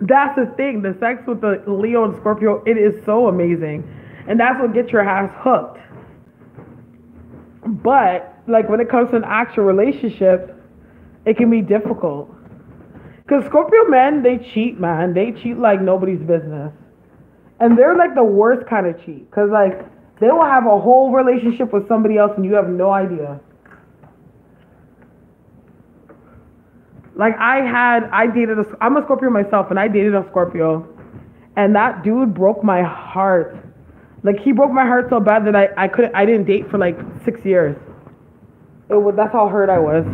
That's the thing. The sex with the Leo and Scorpio, it is so amazing. And that's what gets your ass hooked. But, like, when it comes to an actual relationship, it can be difficult. Because Scorpio men, they cheat, man. They cheat like nobody's business. And they're like the worst kind of cheat. Because, like, they will have a whole relationship with somebody else and you have no idea. Like, I'm a Scorpio myself, and I dated a Scorpio. And that dude broke my heart. Like, he broke my heart so bad that I didn't date for like 6 years. That's how hurt I was.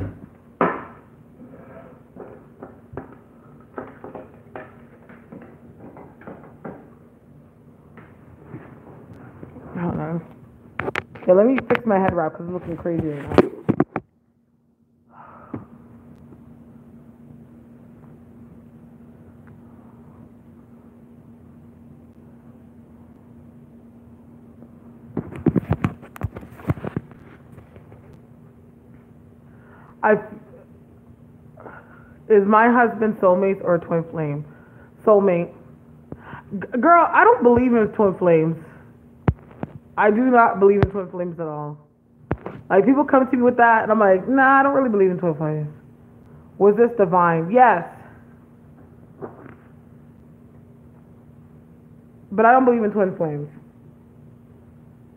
Hold on. Okay, let me fix my head wrap because it's looking crazy right now. Is my husband soulmate or a twin flame? Soulmate. Girl, I don't believe in twin flames. I do not believe in twin flames at all. Like, people come to me with that, and I'm like, nah, I don't really believe in twin flames. Was this divine? Yes. But I don't believe in twin flames.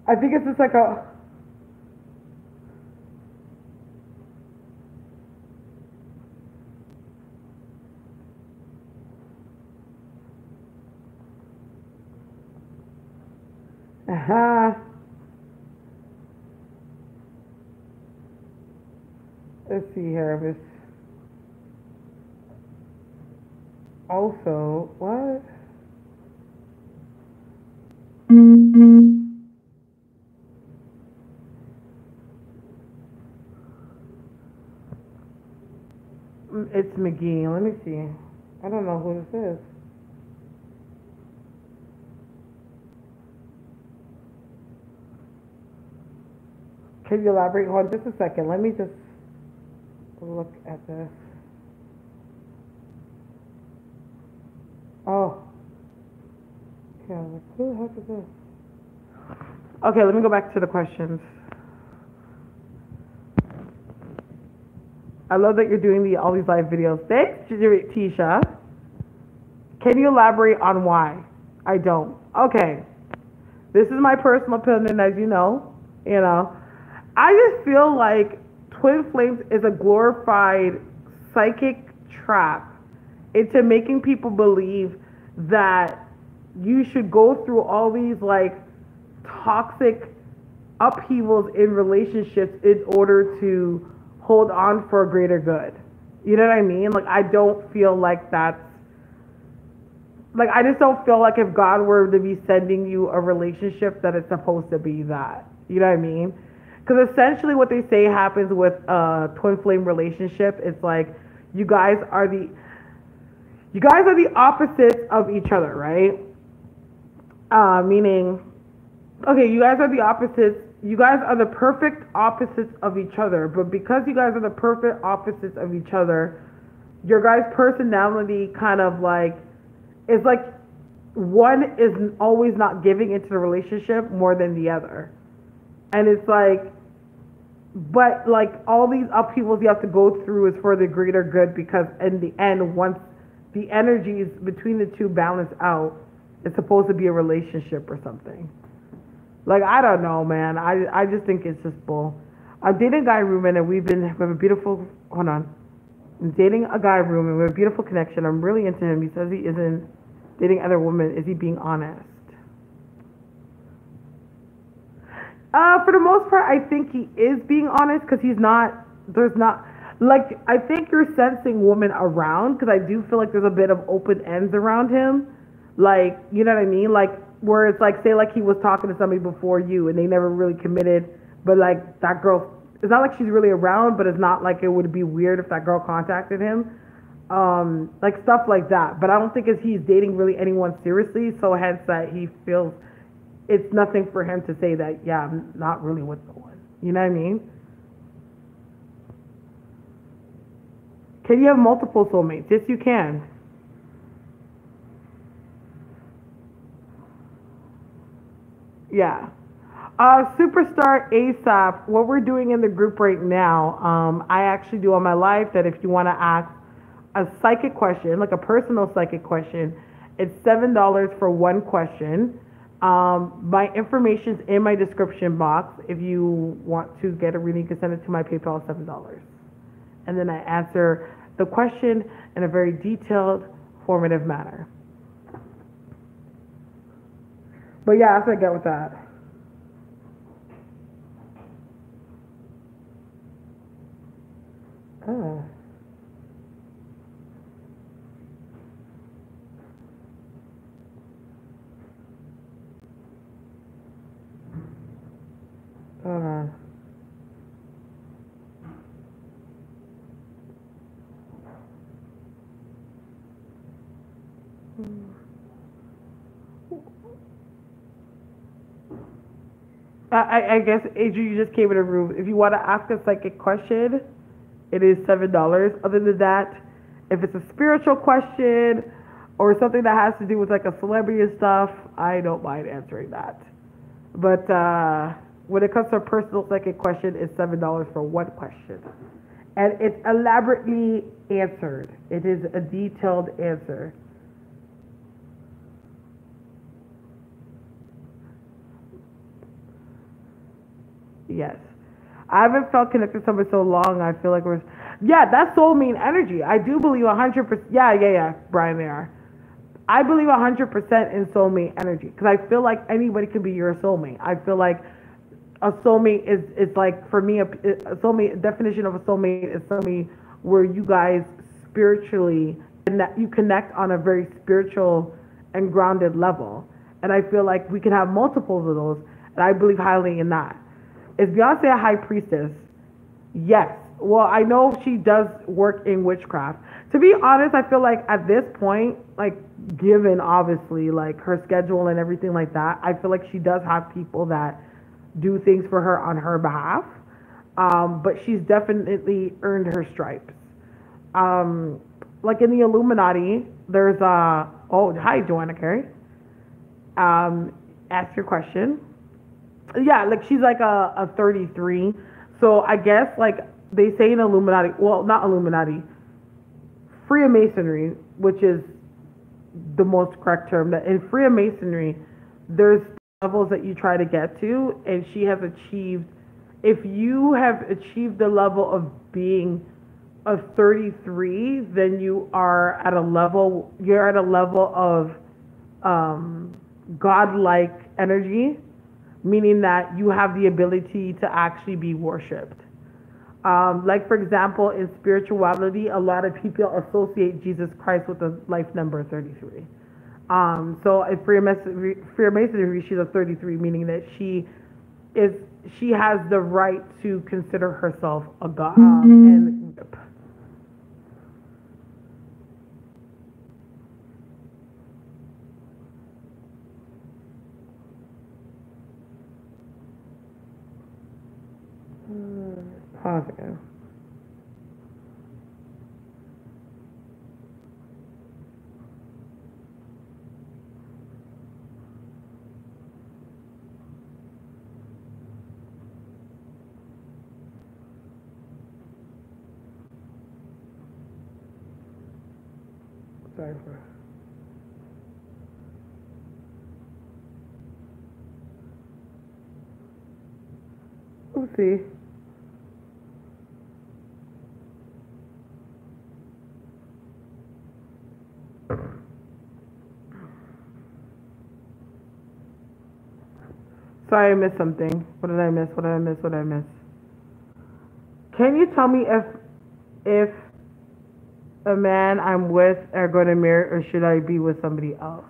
I think it's just like a... Let's see here. This also, what? It's McGee. Let me see. I don't know who this is. Can you elaborate? Hold on just a second. Let me just look at this. Oh. Okay, I was like, who the heck is this? Okay, let me go back to the questions. I love that you're doing all these live videos. Thanks, Tisha. Can you elaborate on why? I don't. Okay. This is my personal opinion, as you know. You know. I just feel like twin flames is a glorified psychic trap into making people believe that you should go through all these like toxic upheavals in relationships in order to hold on for a greater good. You know what I mean? Like, I don't feel like that's like, I just don't feel like if God were to be sending you a relationship that it's supposed to be that. You know what I mean? Because essentially what they say happens with a twin flame relationship. It's like you guys are the opposites of each other, right? Meaning, okay, you guys are the opposites. You guys are the perfect opposites of each other. But because you guys are the perfect opposites of each other, your guys' personality kind of like, it's like one is always not giving into the relationship more than the other. And it's like, but like all these upheavals you have to go through is for the greater good, because in the end, once the energies between the two balance out, it's supposed to be a relationship or something. Like, I don't know, man. I just think it's just bull. I'm dating a guy roommate, and we have a beautiful, hold on. I'm dating a guy roommate, we have a beautiful connection. I'm really into him. He says he isn't dating other women. Is he being honest? For the most part, I think he is being honest, because there's not, like, I think you're sensing women around, because I do feel like there's a bit of open ends around him. Like, you know what I mean? Like, where it's like, say, like he was talking to somebody before you, and they never really committed, but like, that girl, it's not like she's really around, but it's not like it would be weird if that girl contacted him. Like, stuff like that. But I don't think he's dating really anyone seriously, so hence that he feels it's nothing for him to say that, yeah, I'm not really with the one. You know what I mean? Can you have multiple soulmates? Yes, you can. Yeah. Superstar ASAP, what we're doing in the group right now, I actually do on my live that if you want to ask a psychic question, like a personal psychic question, it's $7 for one question. My information's in my description box. If you want to get a reading, you can send it to my PayPal, $7. And then I answer the question in a very detailed, formative manner. But yeah, that's what I get with that. Oh. Uh, I guess, Adrian, you just came in the room. If you want to ask a psychic question, it is $7. Other than that, if it's a spiritual question or something that has to do with like a celebrity and stuff, I don't mind answering that. But when it comes to a personal psychic question, it's $7 for one question. And it's elaborately answered. It is a detailed answer. Yes. I haven't felt connected to somebody so long. I feel like we're, yeah, that's soulmate energy. I do believe 100%. Yeah, Brian, they are. I believe 100% in soulmate energy, because I feel like anybody can be your soulmate. I feel like a soulmate is like, for me, a soulmate, definition of a soulmate is somebody where you guys spiritually, and that you connect on a very spiritual and grounded level. And I feel like we can have multiples of those, and I believe highly in that. Is Beyonce a high priestess? Yes. Well, I know she does work in witchcraft. To be honest, I feel like at this point, like, given obviously like her schedule and everything like that, I feel like she does have people that do things for her on her behalf. But she's definitely earned her stripes. Like in the Illuminati, there's oh, hi, Joanna Carey. Ask your question. Yeah, like she's like a 33. So I guess like they say in Illuminati, well, not Illuminati, Freemasonry, which is the most correct term, that in Freemasonry, there's levels that you try to get to, and she has achieved, if you have achieved the level of being a 33, then you're at a level of godlike energy, meaning that you have the ability to actually be worshipped. Like, for example, in spirituality, a lot of people associate Jesus Christ with the life number 33. So in Freemasonry, she's a 33, meaning that she is she has the right to consider herself a god. And positive. Sorry for. Oopsie. Sorry, I missed something. What did I miss? What did I miss? What did I miss? Can you tell me if a man I'm with are going to marry, or should I be with somebody else?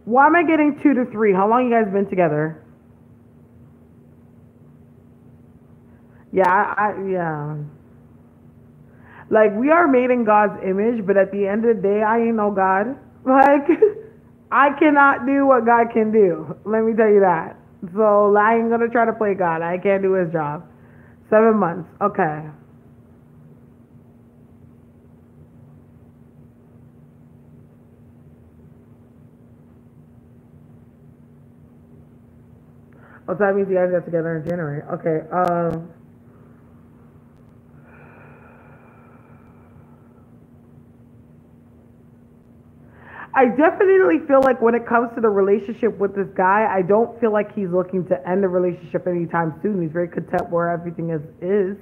Why am I getting 2 to 3? How long you guys been together? Yeah, yeah. Like, we are made in God's image, but at the end of the day, I ain't no God. Like, I cannot do what God can do. Let me tell you that. So I ain't gonna try to play God. I can't do his job. 7 months. Okay. Oh, so that means you guys got together in January. Okay. I definitely feel like when it comes to the relationship with this guy, I don't feel like he's looking to end the relationship anytime soon. He's very content where everything is.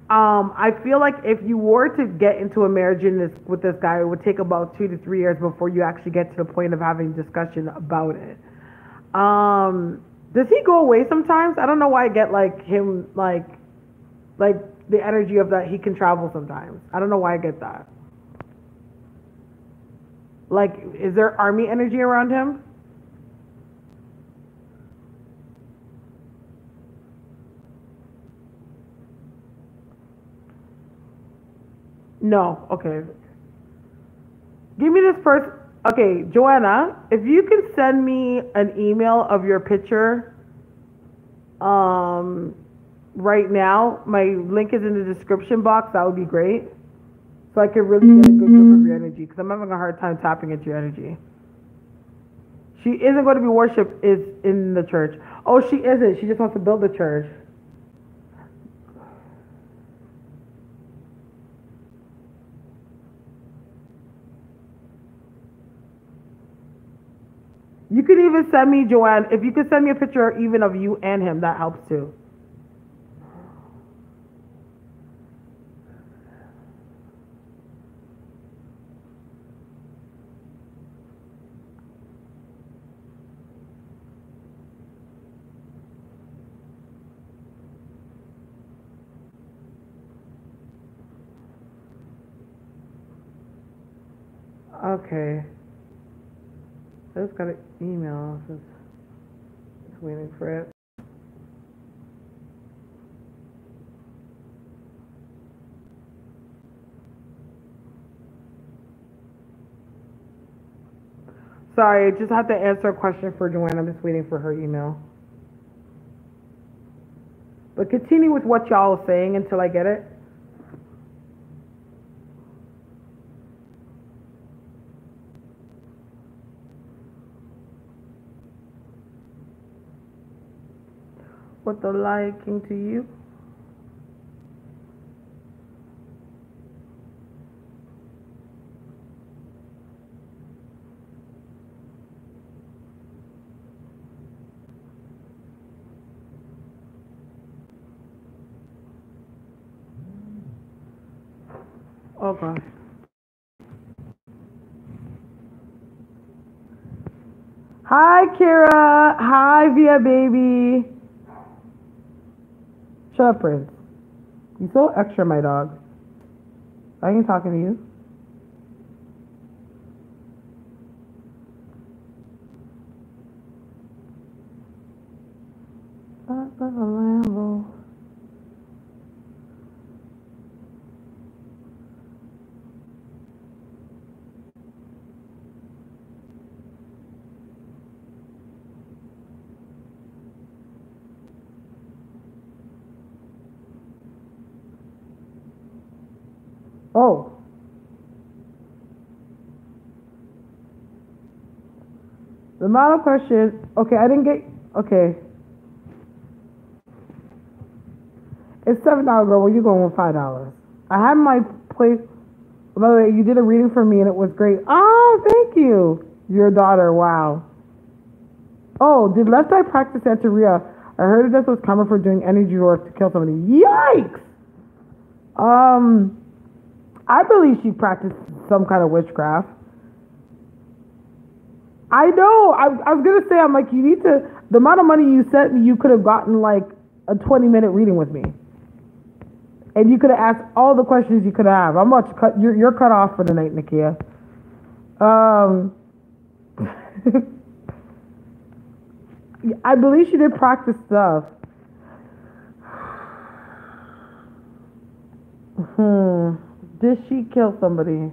I feel like if you were to get into a marriage with this guy, it would take about 2 to 3 years before you actually get to the point of having discussion about it. Does he go away sometimes? I don't know why I get like him like the energy of that he can travel sometimes. I don't know why I get that. Like, is there army energy around him? No. Okay. Give me this first. Okay, Joanna, if you can send me an email of your picture, um, right now, my link is in the description box. That would be great. So I can really get a good grip of your energy, because I'm having a hard time tapping into your energy. She isn't going to be worshipped is in the church. Oh, she isn't. She just wants to build the church. You could even send me, Joanne, if you could send me a picture even of you and him, that helps too. Okay. I just got an email. Just waiting for it. Sorry, I just have to answer a question for Joanne. I'm just waiting for her email. But continue with what y'all are saying until I get it. What the liking to you? Oh gosh. Hi, Kira. Hi, Via baby. Shut up, Prince. You so extra, my dog. I ain't talking to you. a Lambo. Oh. The model question. Okay, I didn't get. Okay. It's $7, girl. Where you going with $5? I had my place. By the way, you did a reading for me and it was great. Oh, thank you. Your daughter. Wow. Oh, did Left Eye practice Santeria? I heard this was coming for doing energy work to kill somebody. Yikes! I believe she practiced some kind of witchcraft. I know. I was gonna say, I'm like, you need to. The amount of money you sent me, you could have gotten like a 20-minute reading with me, and you could have asked all the questions you could have. I'm about to cut. You're cut off for the night, Nakia. I believe she did practice stuff. Did she kill somebody?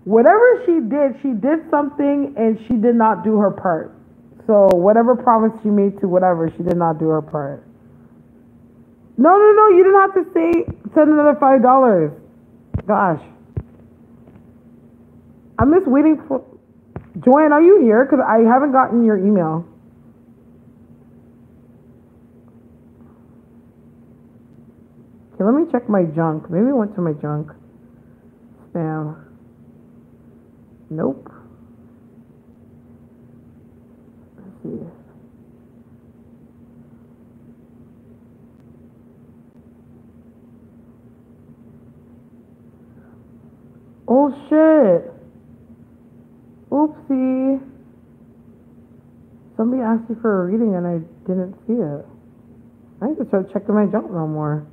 Whatever she did something and she did not do her part. So whatever promise she made to whatever, she did not do her part. No, you didn't have to send another $5. Gosh. I'm just waiting for... Joanne, are you here? Because I haven't gotten your email. Okay, let me check my junk. Maybe it went to my junk. Spam. Nope. Let's see. Oh shit. Oopsie. Somebody asked me for a reading and I didn't see it. I need to start checking my junk no more.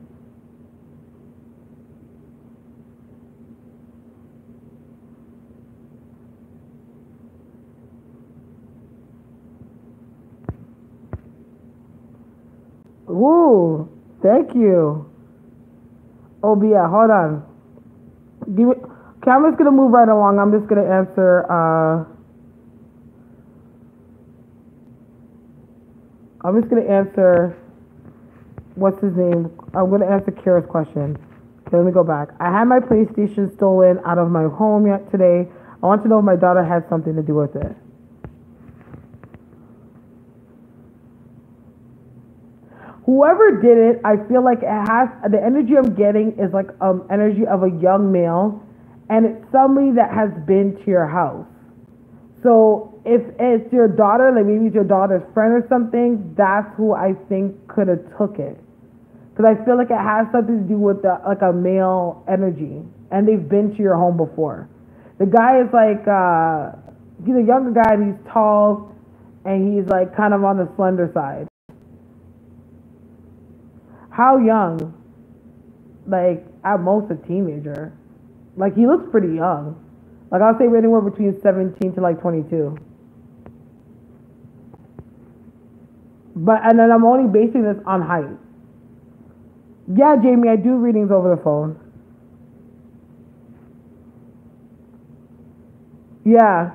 Woo! Thank you. Oh, but yeah, hold on. Give me. Okay, I'm just gonna move right along. I'm just gonna answer. I'm just gonna answer. What's his name? I'm gonna answer Kira's question. Okay, let me go back. I had my PlayStation stolen out of my home yet today. I want to know if my daughter had something to do with it. Whoever did it, I feel like it has the energy I'm getting is like energy of a young male, and it's somebody that has been to your house. So if it's your daughter, like maybe it's your daughter's friend or something, that's who I think could have took it. Because I feel like it has something to do with like a male energy, and they've been to your home before. The guy is like he's a younger guy, and he's tall, and he's like kind of on the slender side. How young? Like, at most a teenager. Like, he looks pretty young. Like, I'll say anywhere between 17 to like 22. And then I'm only basing this on height. Yeah, Jamie, I do readings over the phone. Yeah.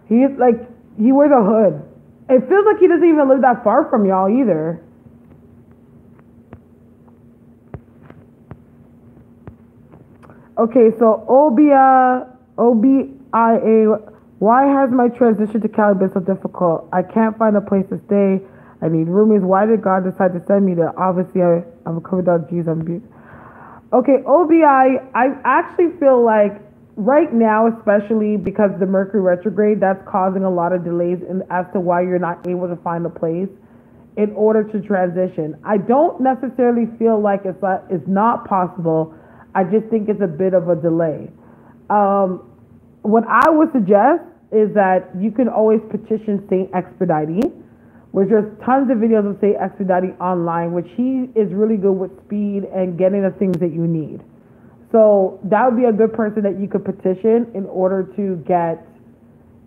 He's like, he wears a hood. It feels like he doesn't even live that far from y'all either. Okay, so OBIA, why has my transition to Cali been so difficult? I can't find a place to stay. I need roomies. Why did God decide to send me there? Obviously, I'm a covered dog. Jeez, I'm beautiful. Okay, OBI, I actually feel like right now, especially because the Mercury retrograde, that's causing a lot of delays as to why you're not able to find a place in order to transition. I don't necessarily feel like it's not possible. I just think it's a bit of a delay. What I would suggest is that you can always petition Saint Expedite, which there's tons of videos of Saint Expedite online, which he is really good with speed and getting the things that you need. So that would be a good person that you could petition in order to get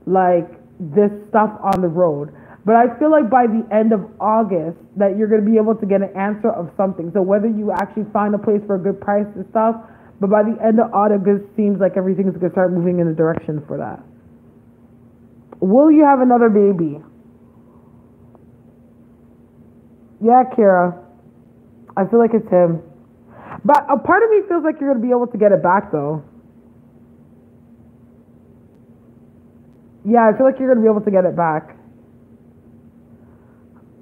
like this stuff on the road. But I feel like by the end of August that you're going to be able to get an answer of something. So whether you actually find a place for a good price and stuff, but by the end of August seems like everything is going to start moving in the direction for that. Will you have another baby? Yeah, Kira. I feel like it's him. But a part of me feels like you're going to be able to get it back, though. Yeah, I feel like you're going to be able to get it back.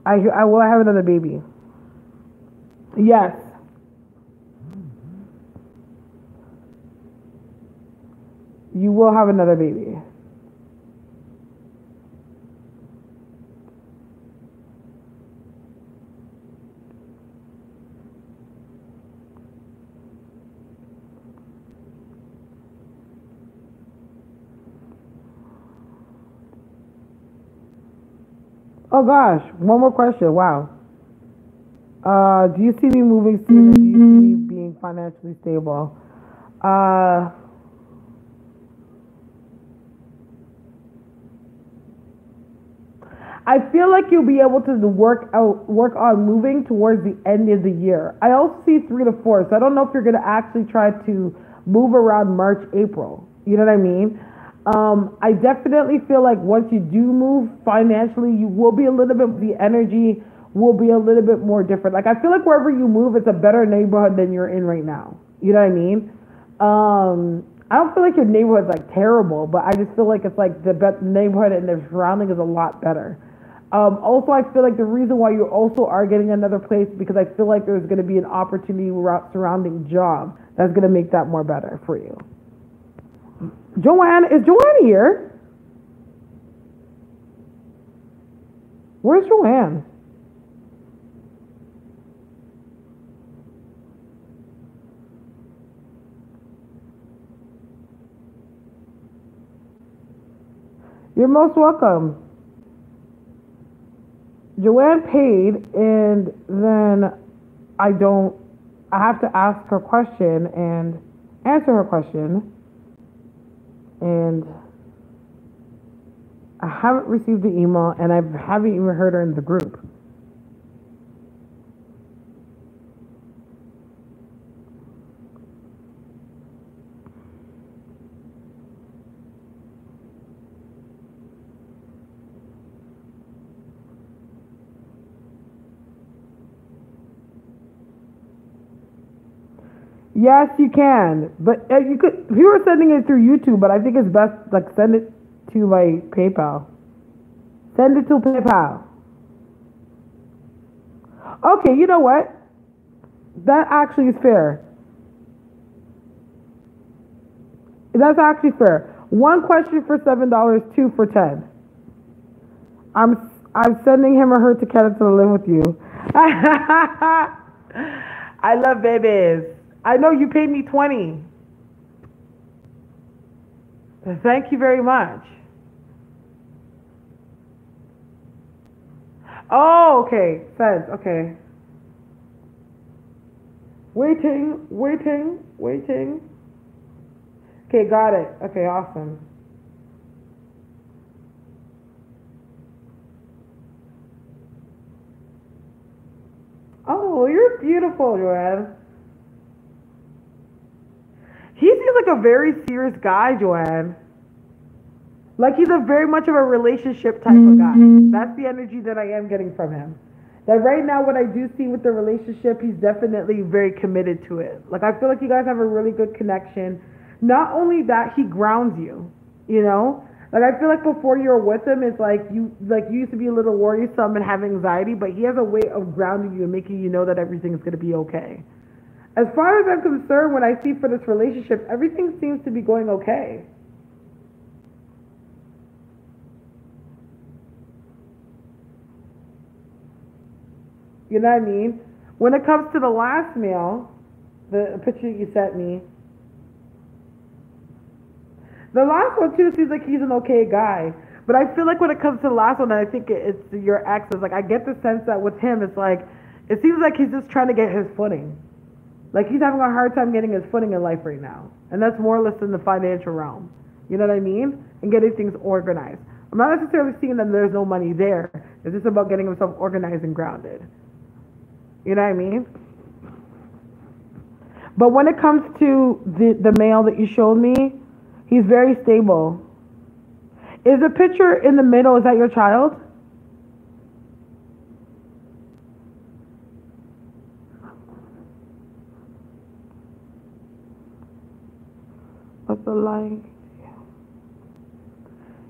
I will have another baby. Yes. You will have another baby. Oh gosh, one more question. Wow. Do you see me moving soon, and do you see me being financially stable? I feel like you'll be able to work on moving towards the end of the year. I also see 3 to 4, so I don't know if you're going to actually try to move around March, April. You know what I mean? I definitely feel like once you do move financially, you will be a little bit, the energy will be a little bit more different. Like, I feel like wherever you move, it's a better neighborhood than you're in right now. You know what I mean? I don't feel like your neighborhood's like terrible, but I just feel like it's like the neighborhood and the surrounding is a lot better. Also, I feel like the reason why you also are getting another place because I feel like there's going to be an opportunity surrounding job that's going to make that more better for you. Joanne, is Joanne here? Where's Joanne? You're most welcome. Joanne paid, and then I have to ask her question and answer her question. And I haven't received the email, and I haven't even heard her in the group. Yes, you can, but you could. If you were sending it through YouTube, but I think it's best like send it to my PayPal. Send it to PayPal. Okay, you know what? That actually is fair. That's actually fair. 1 question for $7, 2 for 10. I'm sending him or her to Canada to live with you. I love babies. I know you paid me 20. Thank you very much. Oh, okay. Says, okay. Waiting. Okay, got it. Okay, awesome. Oh, you're beautiful, Joanne. He seems like a very serious guy, Joanne. Like he's a very much of a relationship type of guy. That's the energy that I am getting from him. That right now, what I do see with the relationship, he's definitely very committed to it. Like I feel like you guys have a really good connection. Not only that, he grounds you. You know, like I feel like before you were with him, it's like you used to be a little worrisome and have anxiety, but he has a way of grounding you and making you know that everything is going to be okay. As far as I'm concerned, when I see for this relationship, everything seems to be going okay. You know what I mean? When it comes to the last mail, the picture you sent me, the last one too seems like he's an okay guy. But I feel like when it comes to the last one, I think it's your ex. It's like I get the sense that with him, it's like it seems like he's just trying to get his footing. Like he's having a hard time getting his footing in life right now. And that's more or less in the financial realm. You know what I mean? And getting things organized. I'm not necessarily seeing that there's no money there. It's just about getting himself organized and grounded. You know what I mean? But when it comes to the male that you showed me, he's very stable. Is the picture in the middle, is that your child? What's the line?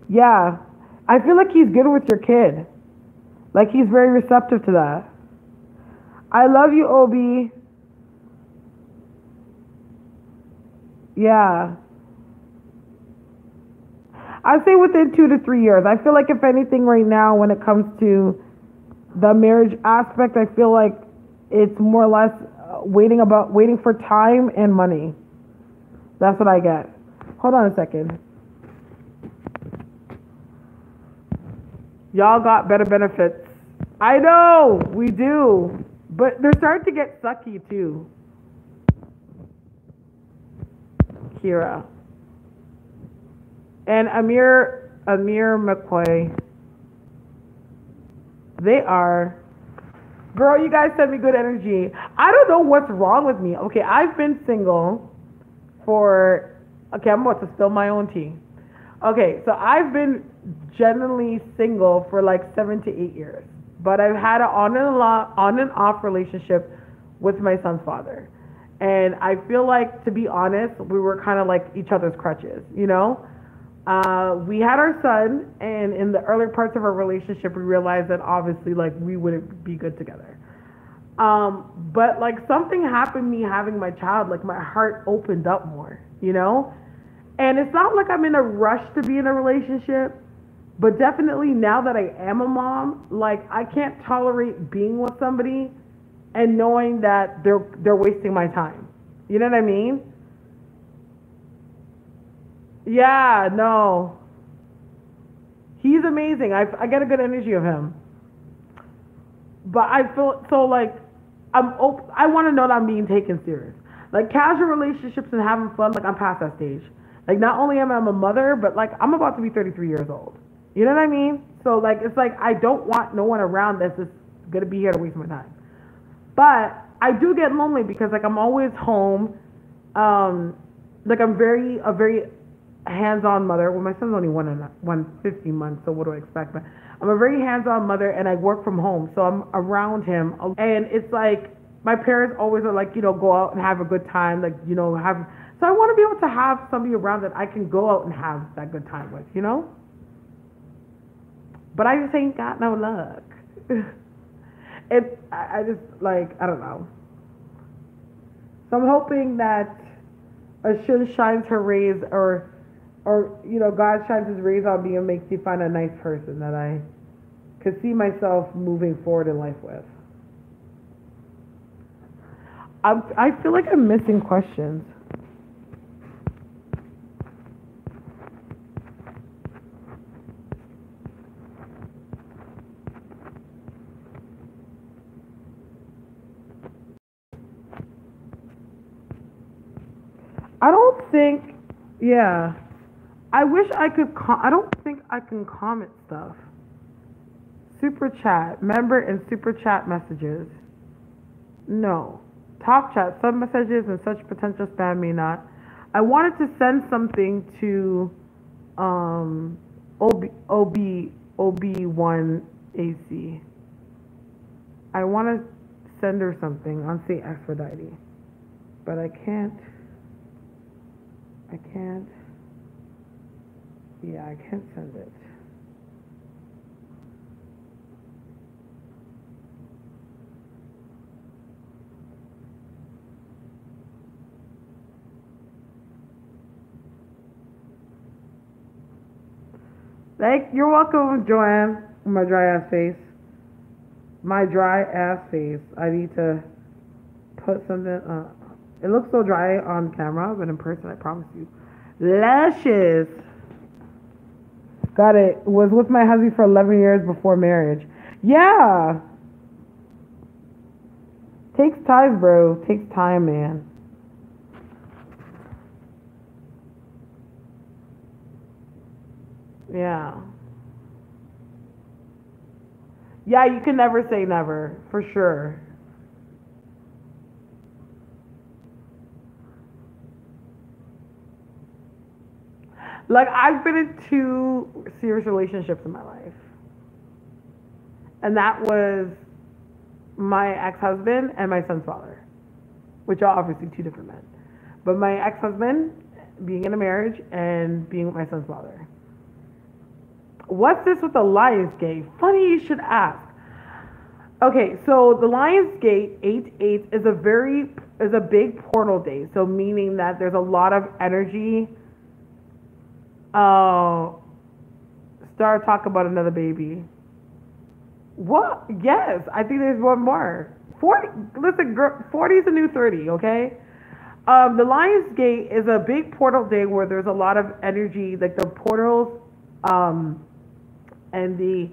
Yeah. I feel like he's good with your kid. Like he's very receptive to that. I love you, Obi. Yeah. I'd say within 2 to 3 years. I feel like if anything right now when it comes to the marriage aspect, I feel like it's more or less waiting for time and money. That's what I get. Hold on a second. Y'all got better benefits. I know, we do. But they're starting to get sucky too. Kira. And Amir McCoy. They are. Girl, you guys send me good energy. I don't know what's wrong with me. Okay, I've been single for, okay, I'm about to spill my own tea. Okay, so I've been generally single for like 7 to 8 years. But I've had an on and off relationship with my son's father. And I feel like, to be honest, we were kind of like each other's crutches, you know? We had our son, and in the earlier parts of our relationship, we realized that obviously, like, we wouldn't be good together. But, like, something happened me having my child, like, my heart opened up more, you know? And it's not like I'm in a rush to be in a relationship, but definitely now that I am a mom, like, I can't tolerate being with somebody and knowing that they're wasting my time. You know what I mean? Yeah, no. He's amazing. I get a good energy of him. But I feel so like I want to know that I'm being taken serious. Like casual relationships and having fun, like I'm past that stage. Like not only am I a mother, but like I'm about to be 33 years old. You know what I mean? So like it's like I don't want no one around that's just gonna be here to waste my time. But I do get lonely because like I'm always home. Like I'm a very hands-on mother. Well, my son's only 150 months, so what do I expect? But I'm a very hands-on mother, and I work from home, so I'm around him. And it's like my parents always are like, you know, go out and have a good time, like you know, have. So I want to be able to have somebody around that I can go out and have that good time with, you know. But I just ain't got no luck. I just like I don't know. So I'm hoping that Ashun shines her rays, or you know, God shines His rays on me and makes you find a nice person that I could see myself moving forward in life with. I feel like I'm missing questions. I don't think, yeah. I wish I could, I don't think I can comment stuff. Super chat, member and super chat messages. No. Talk chat, some messages and such potential spam may not. I wanted to send something to OB1AC. I want to send her something on St. Aphrodite, but I can't. Yeah, I can't send it. You're welcome, Joanne. My dry ass face. My dry ass face. I need to put something. It looks so dry on camera, but in person, I promise you, lashes. Got it. Was with my husband for 11 years before marriage. Yeah. Takes time, bro. Takes time, man. Yeah. Yeah, you can never say never, for sure. Like, I've been in two serious relationships in my life, and that was my ex-husband and my son's father, which are obviously two different men. But my ex-husband, being in a marriage and being with my son's father. What's this with the Lionsgate? Funny you should ask. Okay, so the Lionsgate 8/8 is a big portal day. So meaning that there's a lot of energy. Uh, Starre talk about another baby. What? Yes, I think there's one more. 40. Listen, girl, 40 is the new 30. Okay. The Lionsgate is a big portal day where there's a lot of energy, like the portals, um, and the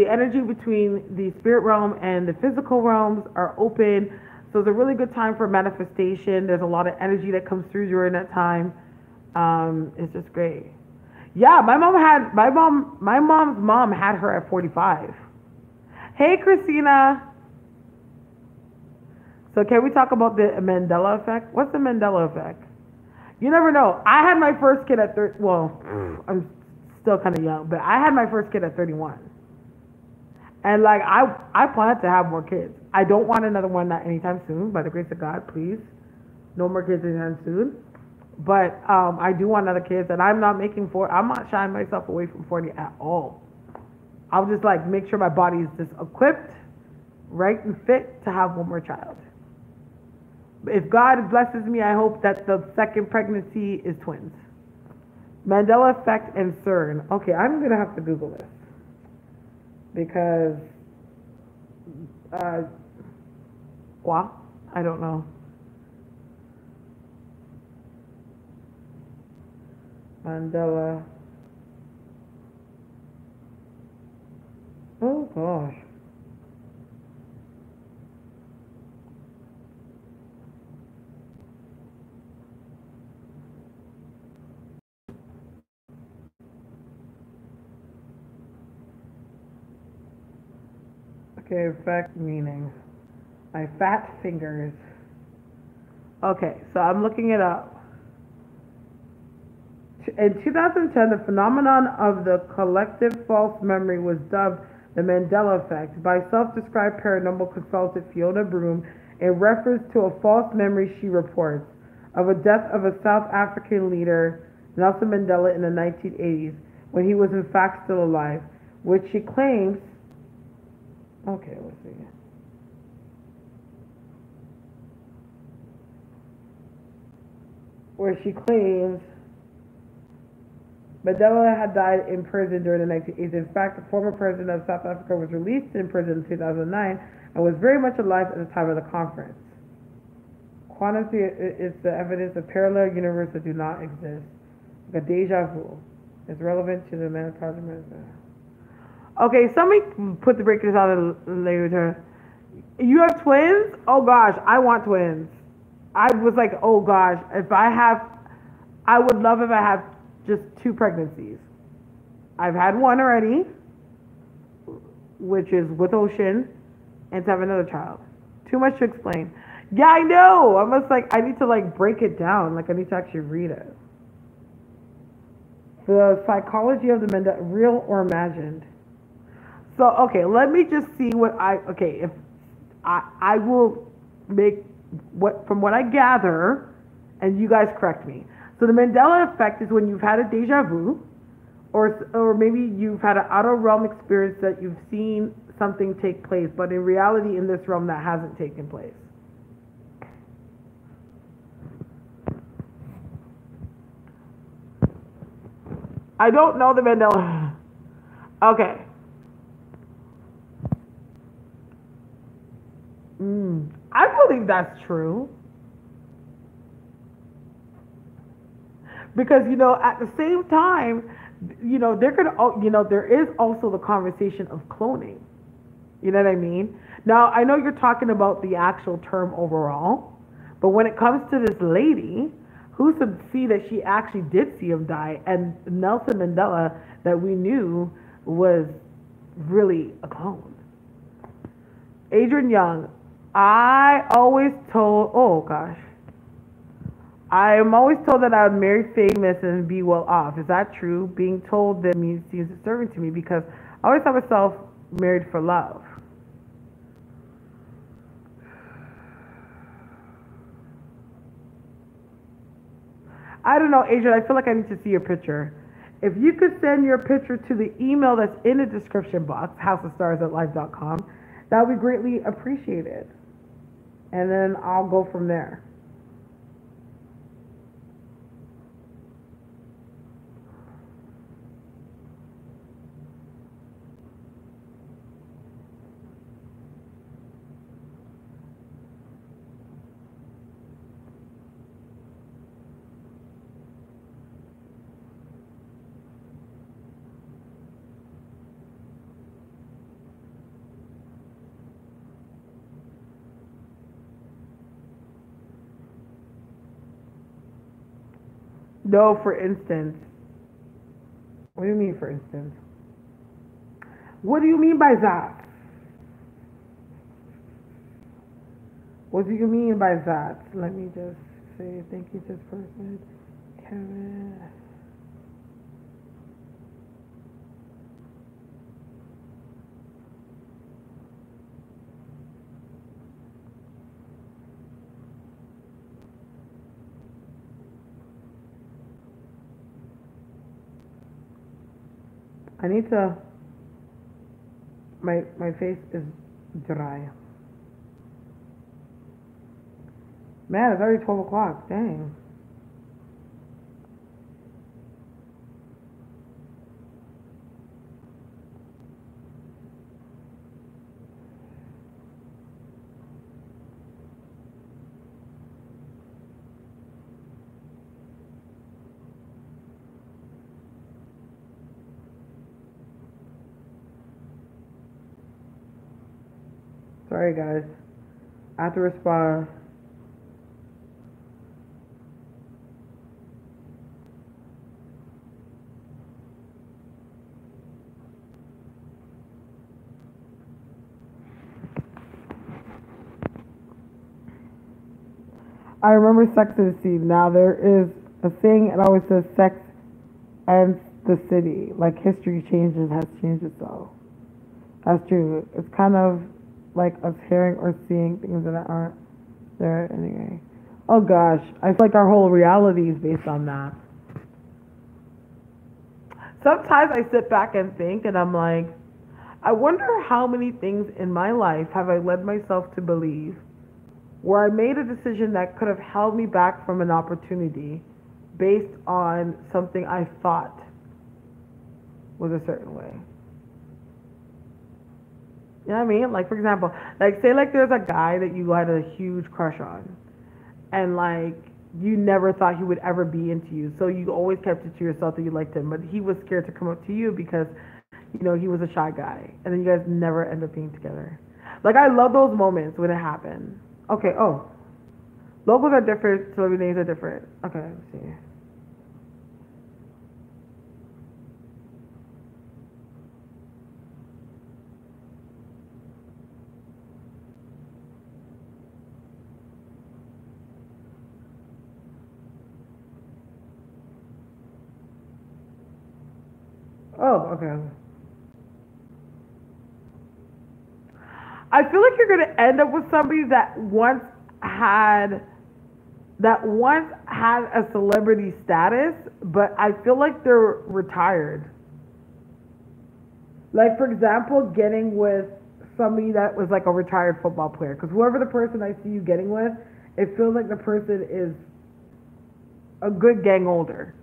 energy between the spirit realm and the physical realms are open. So it's a really good time for manifestation. There's a lot of energy that comes through during that time. It's just great. Yeah, my mom's mom had her at 45. Hey, Christina. So can we talk about the Mandela effect? What's the Mandela effect? You never know. I had my first kid at 30. Well, I'm still kind of young, but I had my first kid at 31. And like I plan to have more kids. I don't want another one not anytime soon, by the grace of God, please. No more kids anytime soon. But I do want other kids, and I'm not making I'm not shying myself away from 40 at all. I'll just like make sure my body is just equipped, right, and fit to have one more child. If God blesses me, I hope that the second pregnancy is twins. Mandela effect and CERN. Okay, I'm gonna have to Google this because, well, I don't know. Mandela. Oh gosh. Okay, effect meaning. My fat fingers. Okay, so I'm looking it up. In 2010, the phenomenon of the collective false memory was dubbed the Mandela effect by self-described paranormal consultant Fiona Broom in reference to a false memory she reports of a death of a South African leader, Nelson Mandela, in the 1980s, when he was in fact still alive, which she claims. Okay, let's see. Where she claims Mandela had died in prison during the 1980s. In fact, the former president of South Africa was released in prison in 2009 and was very much alive at the time of the conference. Quantum theory is the evidence of parallel universes that do not exist. Like a deja vu is relevant to the management. Okay, somebody put the breakers out later. You have twins? Oh gosh, I want twins. I was like, oh gosh, I would love if I have just two pregnancies. I've had one already, which is with Ocean, and to have another child. Too much to explain. Yeah, I know. I must I need to break it down. I need to actually read it. The psychology of the Mandela, real or imagined. So, okay, let me just see if I will make from what I gather, and you guys correct me. So the Mandela effect is when you've had a deja vu, or maybe you've had an outer realm experience that you've seen something take place, but in reality in this realm that hasn't taken place. I don't know the Mandela. Okay. I believe that's true. Because, at the same time, there is also the conversation of cloning. You know what I mean? Now, I know you're talking about the actual term overall, but when it comes to this lady, who's to see that she actually did see him die, and Nelson Mandela that we knew was really a clone. Adrian Young, I always told, oh gosh, I am always told that I would marry famous and be well off. Is that true? Being told that means seems disturbing to me because I always thought myself married for love. I don't know, Adrian. I feel like I need to see your picture. If you could send your picture to the email that's in the description box, houseofstars@live.com, that would be greatly appreciated. And then I'll go from there. No, for instance. What do you mean, for instance? What do you mean by that? What do you mean by that? Let me just say thank you to this person. Kevin. I need to. My face is dry. Man, it's already 12 o'clock. Dang. Sorry, guys. I have to respond. I remember Sex and the City. Now there is a saying, it always says sex and the city. Like history changes, has changed itself. That's true. It's kind of like us hearing or seeing things that aren't there anyway. Oh gosh, I feel like our whole reality is based on that. Sometimes I sit back and think, and I'm like, I wonder how many things in my life have I led myself to believe where I made a decision that could have held me back from an opportunity based on something I thought was a certain way. You know what I mean? Like, for example, like, say, like, there's a guy that you had a huge crush on, and, like, you never thought he would ever be into you, so you always kept it to yourself that you liked him, but he was scared to come up to you because, you know, he was a shy guy, and then you guys never end up being together. Like, I love those moments when it happened. Okay, oh. Logos are different, celebrity names are different. Okay, let's see. Oh, okay. I feel like you're gonna end up with somebody had that once had a celebrity status, but I feel like they're retired. Like, for example, getting with somebody that was like a retired football player. Because whoever the person I see you getting with, it feels like the person is a good gang older.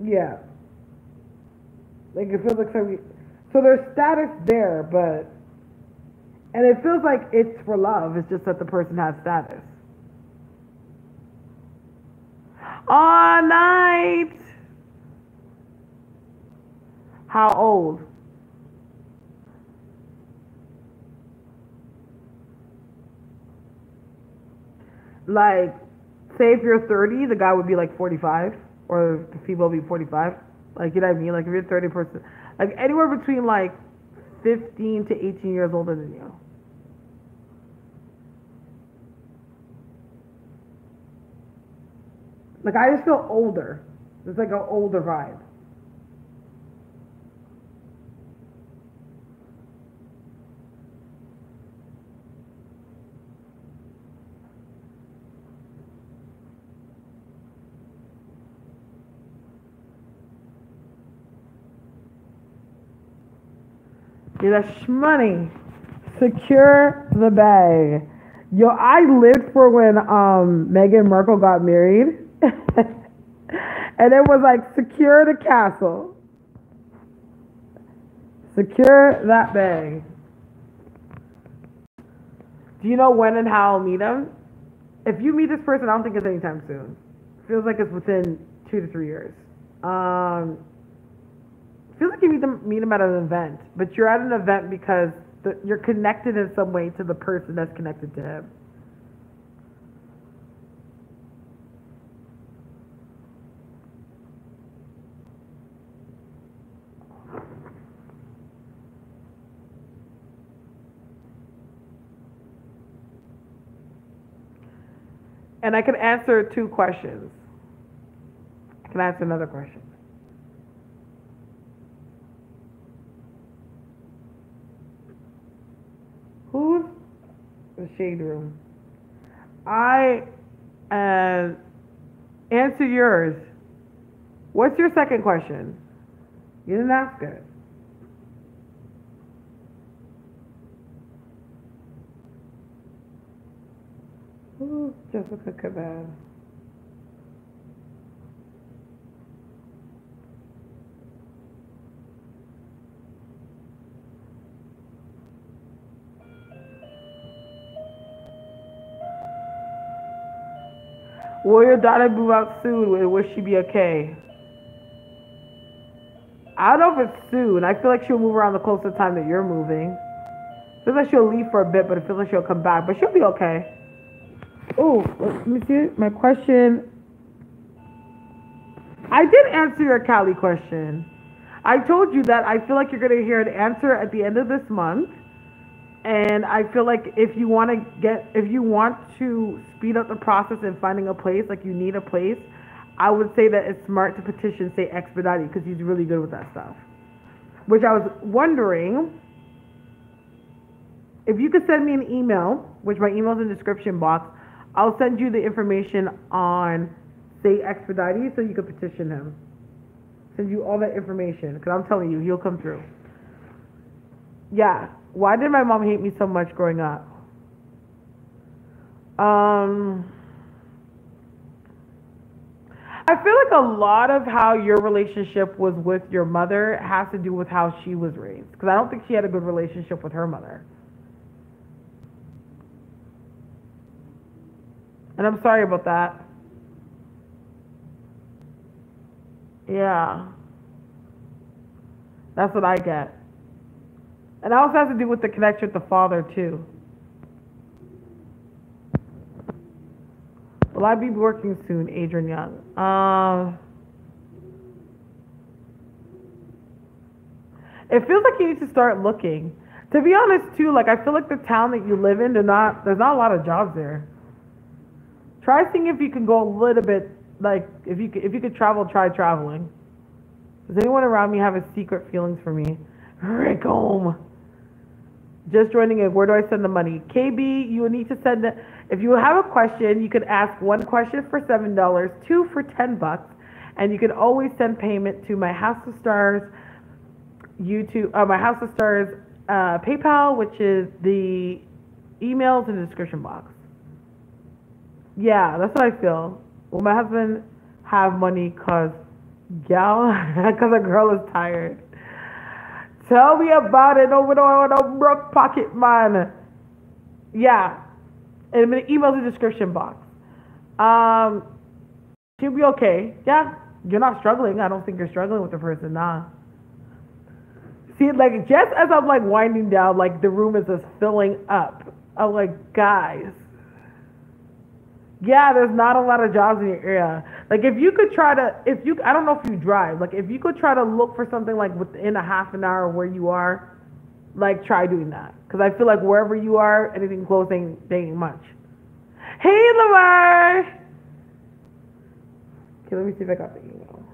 Yeah. Like, it feels like somebody. So there's status there, but. And it feels like it's for love. It's just that the person has status. All night. How old? Like, say if you're 30, the guy would be like 45, or the female would be 45. Like, you know what I mean? Like, if you're 30%, like anywhere between like 15 to 18 years older than you. Like, I just feel older. It's like an older vibe. Yeah, that's shmoney. Secure the bag. Yo, I lived for when Meghan Markle got married. And it was like, secure the castle. Secure that bag. Do you know when and how I'll meet him? If you meet this person, I don't think it's anytime soon. Feels like it's within 2 to 3 years. Feels like you meet him at an event, but you're at an event because you're connected in some way to the person that's connected to him. And I can answer 2 questions. I can answer another question. Who's the shade room? I answer yours. What's your second question? You didn't ask it. Ooh, Jessica Cabana. Will your daughter move out soon? Will she be okay? I don't know if it's soon. I feel like she'll move around the closer time that you're moving. Feels like she'll leave for a bit, but it feels like she'll come back. But she'll be okay. Oh, let me see my question. I did answer your Cali question. I told you that I feel like you're going to hear an answer at the end of this month. And I feel like if you want to speed up the process in finding a place, like you need a place, I would say that it's smart to petition, say expedited, because he's really good with that stuff. Which I was wondering if you could send me an email, which my email's in the description box. I'll send you the information on say expedited so you can petition him. Send you all that information because I'm telling you, he'll come through. Yeah. Why did my mom hate me so much growing up? I feel like a lot of how your relationship was with your mother has to do with how she was raised. Because I don't think she had a good relationship with her mother. And I'm sorry about that. Yeah. That's what I get. And it also has to do with the connection with the father, too. Will I be working soon, Adrian Young? It feels like you need to start looking. To be honest, too, like I feel like the town that you live in, there's not a lot of jobs there. Try seeing if you can go a little bit, like if you could travel, try traveling. Does anyone around me have a secret feelings for me? Rick home. Just joining in. Where do I send the money? KB, you will need to send it. If you have a question, you could ask 1 question for $7, 2 for $10, and you can always send payment to my House of Starres YouTube, my House of Starres PayPal, which is the emails in the description box. Yeah, that's what I feel. Will my husband have money cause a girl is tired? Tell me about it. No, we don't want no broke pocket, man. Yeah. And the email's in the description box. She'll be okay. Yeah. You're not struggling. I don't think you're struggling with the person, nah. See, like, just as I'm, like, winding down, like, the room is just filling up. I'm like, guys, Yeah, there's not a lot of jobs in your area. Like if you could try to, if you, I don't know if you drive. Like if you could try to look for something like within a half an hour of where you are, like try doing that. Because I feel like wherever you are, anything close ain't much. Hey, Lamar. Okay, let me see if I got the email.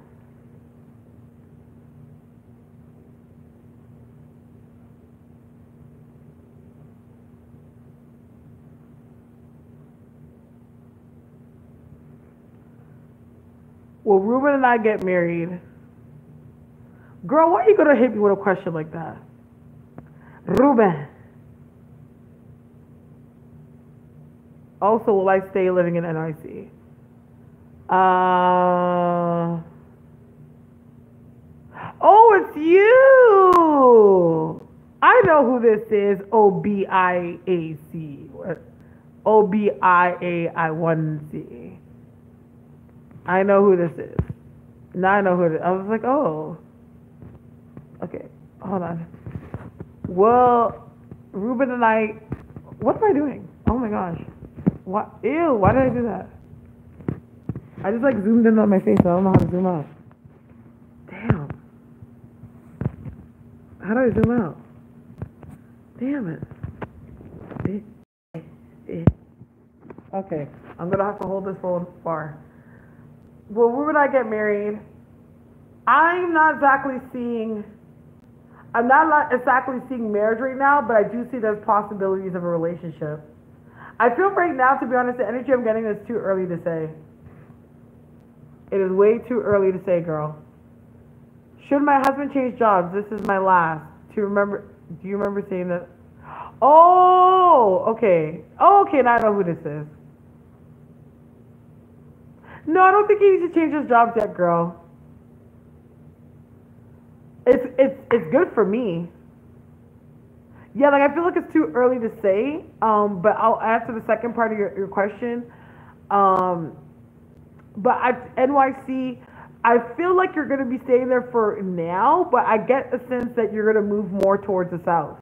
Will Ruben and I get married? Girl, why are you gonna hit me with a question like that? Ruben. Also, will I stay living in NYC? Oh, it's you. I know who this is. OBIAC. OBIAI1C. I know who this is. Now I know who it is. I was like, oh. Okay, hold on. Well, Ruben and I, what am I doing? Oh my gosh. What? Ew, why did I do that? I just like zoomed in on my face. I don't know how to zoom out. Damn. How do I zoom out? Damn it. Okay, I'm gonna have to hold this phone far. Well, Ruben and I get married. I'm not exactly seeing marriage right now, but I do see there's possibilities of a relationship. I feel right now, to be honest, the energy I'm getting is too early to say. It is way too early to say, girl. Should my husband change jobs? This is my last. Do you remember saying that? Oh, okay. Oh, okay, now I know who this is. No, I don't think he needs to change his jobs yet, girl. It's good for me. Yeah, like I feel like it's too early to say. But I'll answer the second part of your question. But at NYC, I feel like you're gonna be staying there for now, but I get a sense that you're gonna move more towards the south.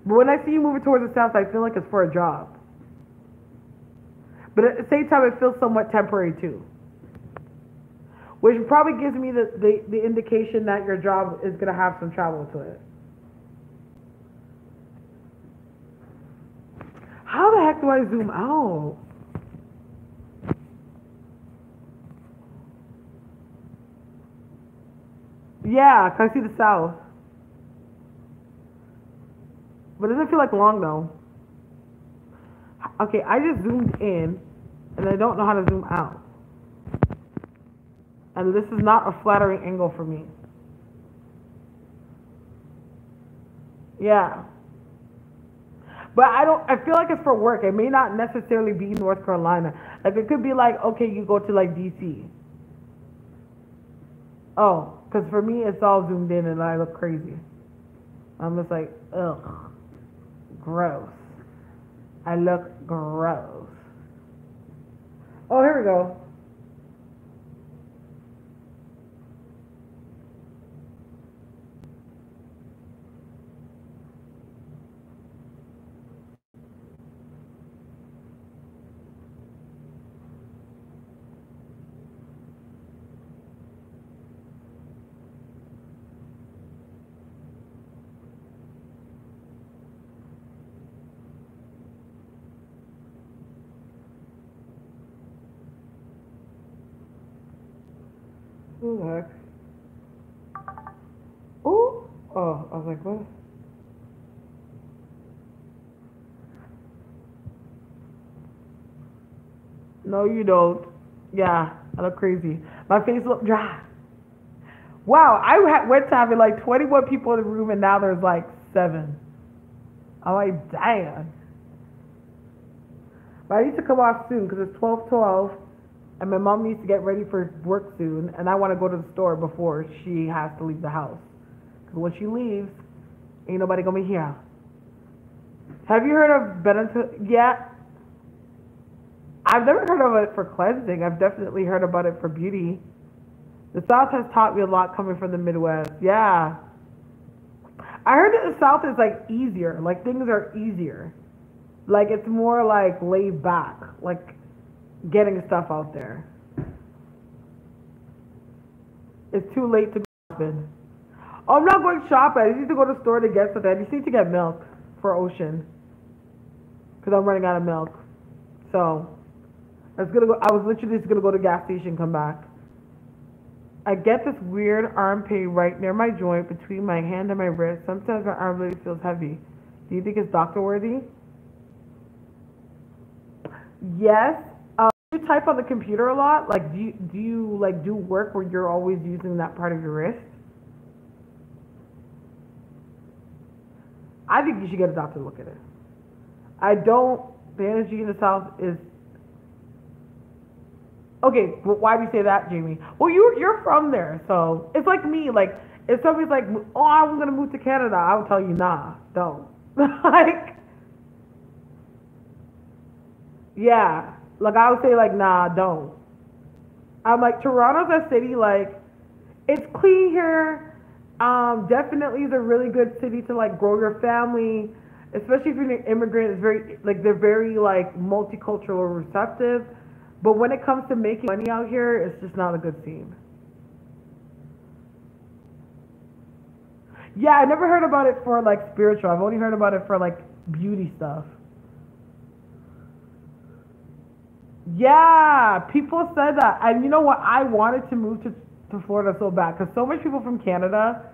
But when I see you moving towards the south, I feel like it's for a job. But at the same time, it feels somewhat temporary too. Which probably gives me the indication that your job is gonna have some travel to it. How the heck do I zoom out? Yeah, 'cause I see the south. But it doesn't feel like long though. Okay, I just zoomed in, and I don't know how to zoom out. And this is not a flattering angle for me. Yeah. But I feel like it's for work. It may not necessarily be North Carolina. Like it could be like, okay, you go to like DC. Oh, because for me it's all zoomed in and I look crazy. I'm just like, ugh, gross. I look gross. Oh, here we go. Who the heck? Ooh. Oh, I was like, what? No, you don't. Yeah, I look crazy. My face look dry. Wow, went to having like 21 people in the room and now there's like 7. I'm like, damn. But I need to come off soon because it's 12:12 and my mom needs to get ready for work soon and I want to go to the store before she has to leave the house. Because when she leaves, ain't nobody going to be here. Have you heard of Benetton? Yeah. I've never heard of it for cleansing. I've definitely heard about it for beauty. The South has taught me a lot coming from the Midwest. Yeah. I heard that the South is like easier. Like things are easier. Like it's more like laid back, like getting stuff out there. It's too late to go shopping. Oh, I'm not going shopping. I just need to go to the store to get something. I just need to get milk for Ocean because I'm running out of milk. So I was gonna go. I was literally just gonna go to the gas station, come back. I get this weird arm pain right near my joint between my hand and my wrist. Sometimes my arm really feels heavy. Do you think it's doctor worthy? Yes. Do you type on the computer a lot? Like, do you like do work where you're always using that part of your wrist? I think you should get a doctor to look at it. I don't. The energy in the South is okay. But why do you say that, Jamie? Well, you're from there, so it's like me. Like, if somebody's like, "Oh, I'm gonna move to Canada," I would tell you, "Nah, don't." Like, yeah. Like I would say, like, "Nah, don't." I'm like, Toronto's a city. Like, it's clean here. Definitely is a really good city to like grow your family, especially if you're an immigrant. It's very like they're very like multicultural, receptive. But when it comes to making money out here, it's just not a good scene. Yeah, I never heard about it for like spiritual. I've only heard about it for like beauty stuff. Yeah, people said that. And you know what? I wanted to move to Florida so bad because so much people from Canada,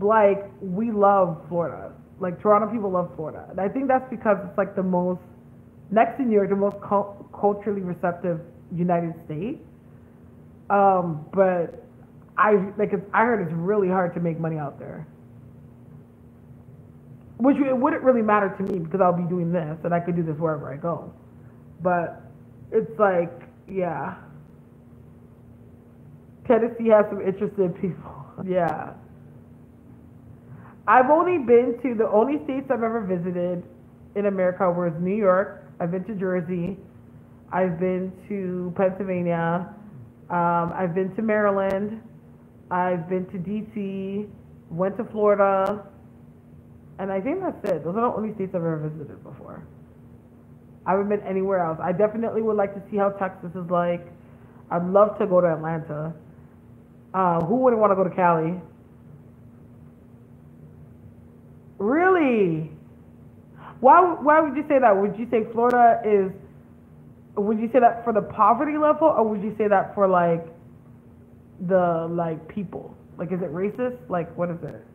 like, we love Florida. Like, Toronto people love Florida. And I think that's because it's like the most, next to New York, the most culturally receptive United States. But I heard it's really hard to make money out there. Which it wouldn't really matter to me because I'll be doing this and I could do this wherever I go. But it's like, yeah, Tennessee has some interested people. Yeah. I've only been to the only states I've ever visited in America was New York. I've been to Jersey. I've been to Pennsylvania. I've been to Maryland. I've been to DC. Went to Florida. And I think that's it. Those are the only states I've ever visited before. I haven't been anywhere else. I definitely would like to see how Texas is like. I'd love to go to Atlanta. Who wouldn't want to go to Cali? Really? Why would you say that? Would you say Florida is? Would you say that for the poverty level, or would you say that for like the like people? Like, is it racist? Like, what is it?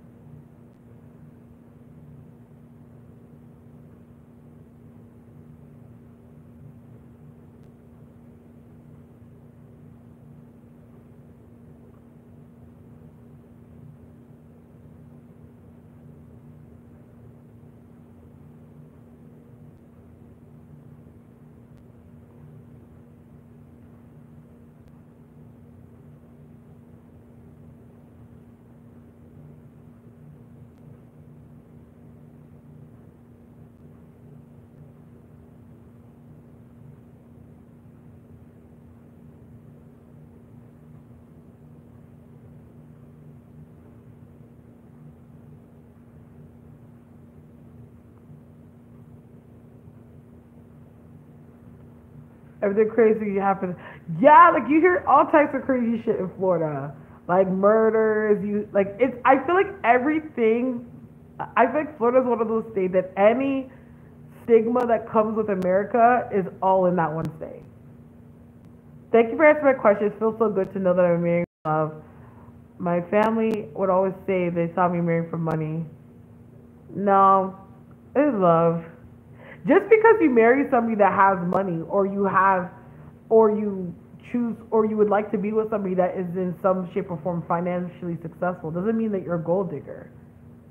Everything crazy happens. Yeah, like you hear all types of crazy shit in Florida, like murders. You like it's. I feel like everything. I feel like Florida is one of those states that any stigma that comes with America is all in that one state. Thank you for answering my question. It feels so good to know that I'm marrying for love. My family would always say they saw me marrying for money. No, it's love. Just because you marry somebody that has money, or you have, or you choose, or you would like to be with somebody that is in some shape or form financially successful, doesn't mean that you're a gold digger.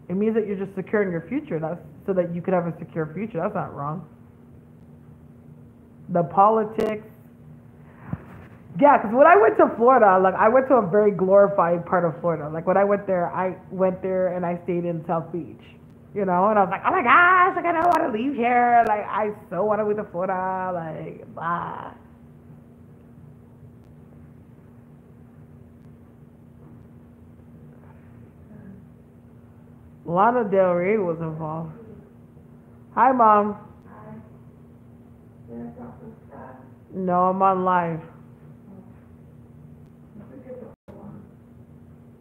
It means that you're just securing your future. That's so that you could have a secure future. That's not wrong. The politics. Yeah, because when I went to Florida, like I went to a very glorified part of Florida. Like when I went there and I stayed in South Beach. You know, and I was like, oh my gosh, like I don't want to leave here. Like I so want to move to Florida. Like, blah. Lana Del Rey was involved. Hi, Mom. No, I'm on live.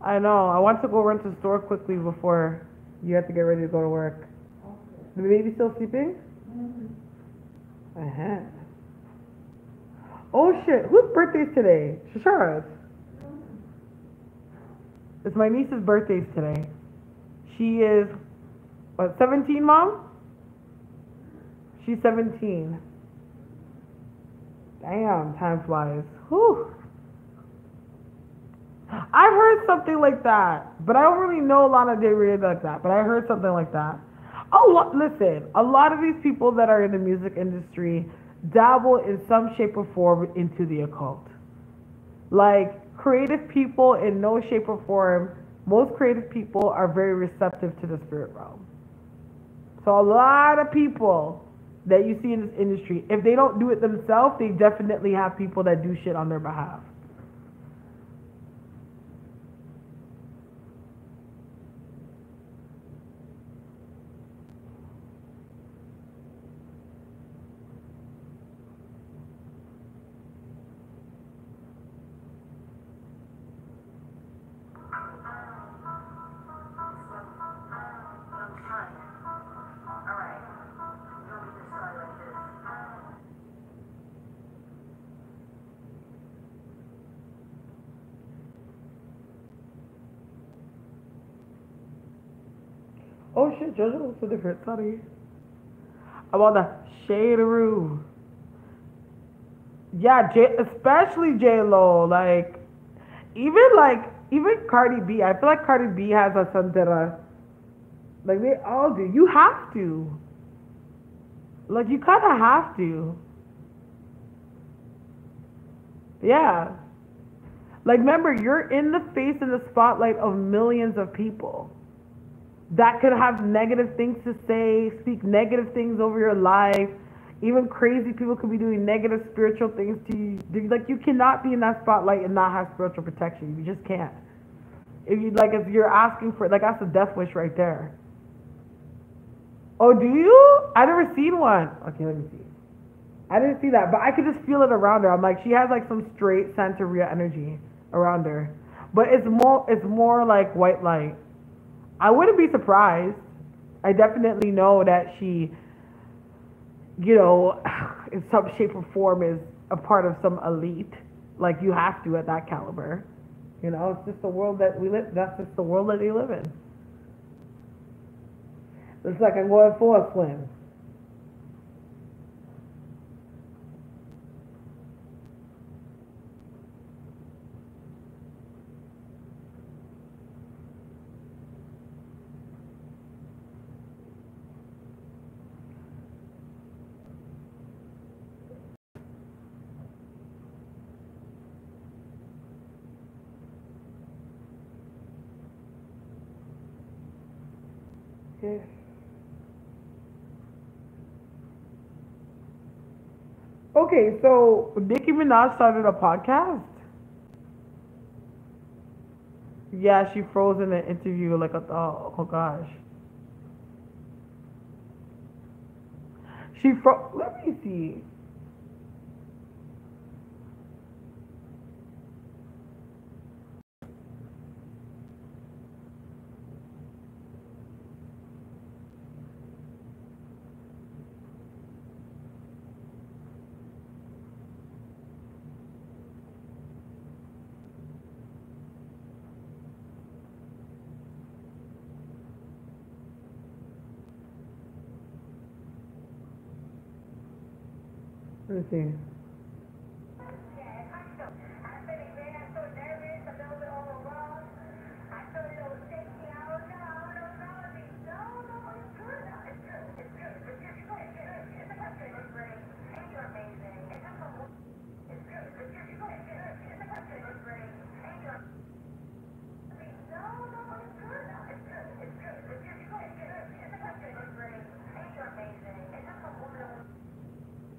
I know. I want to go run to the store quickly before you have to get ready to go to work. The baby still sleeping? Uh-huh. Oh shit, whose birthday's today? Shashara's. It's my niece's birthday's today. She is, what, 17, Mom? She's 17. Damn, time flies. Whew. I've heard something like that, but I don't really know a lot of really like that, but I heard something like that. Listen, a lot of these people that are in the music industry dabble in some shape or form into the occult. Like, creative people in no shape or form, most creative people are very receptive to the spirit realm. So a lot of people that you see in this industry, if they don't do it themselves, they definitely have people that do shit on their behalf. Oh shit, JoJo looks so different. Sorry. I'm on the shaderoo. Yeah, especially J Lo. Even Cardi B. I feel like Cardi B has a santera. Like they all do. You have to. Like you kind of have to. Yeah. Like remember, you're in the face and the spotlight of millions of people that could have negative things to say, speak negative things over your life. Even crazy people could be doing negative spiritual things to you. Like you cannot be in that spotlight and not have spiritual protection. You just can't. If you're asking for, like, that's a death wish right there. Oh, do you? I never seen one. Okay, let me see. I didn't see that, but I could just feel it around her. I'm like, she has like some straight Santeria energy around her, but it's more like white light. I wouldn't be surprised. I definitely know that she, in some shape or form is a part of some elite. Like you have to at that caliber. It's just the world that we live. That's just the world that they live in. It's like I'm going for a swim. Yeah. Okay, so Nicki Minaj started a podcast. Yeah, she froze in an interview like a oh gosh. She froze. Let me see. Let me see.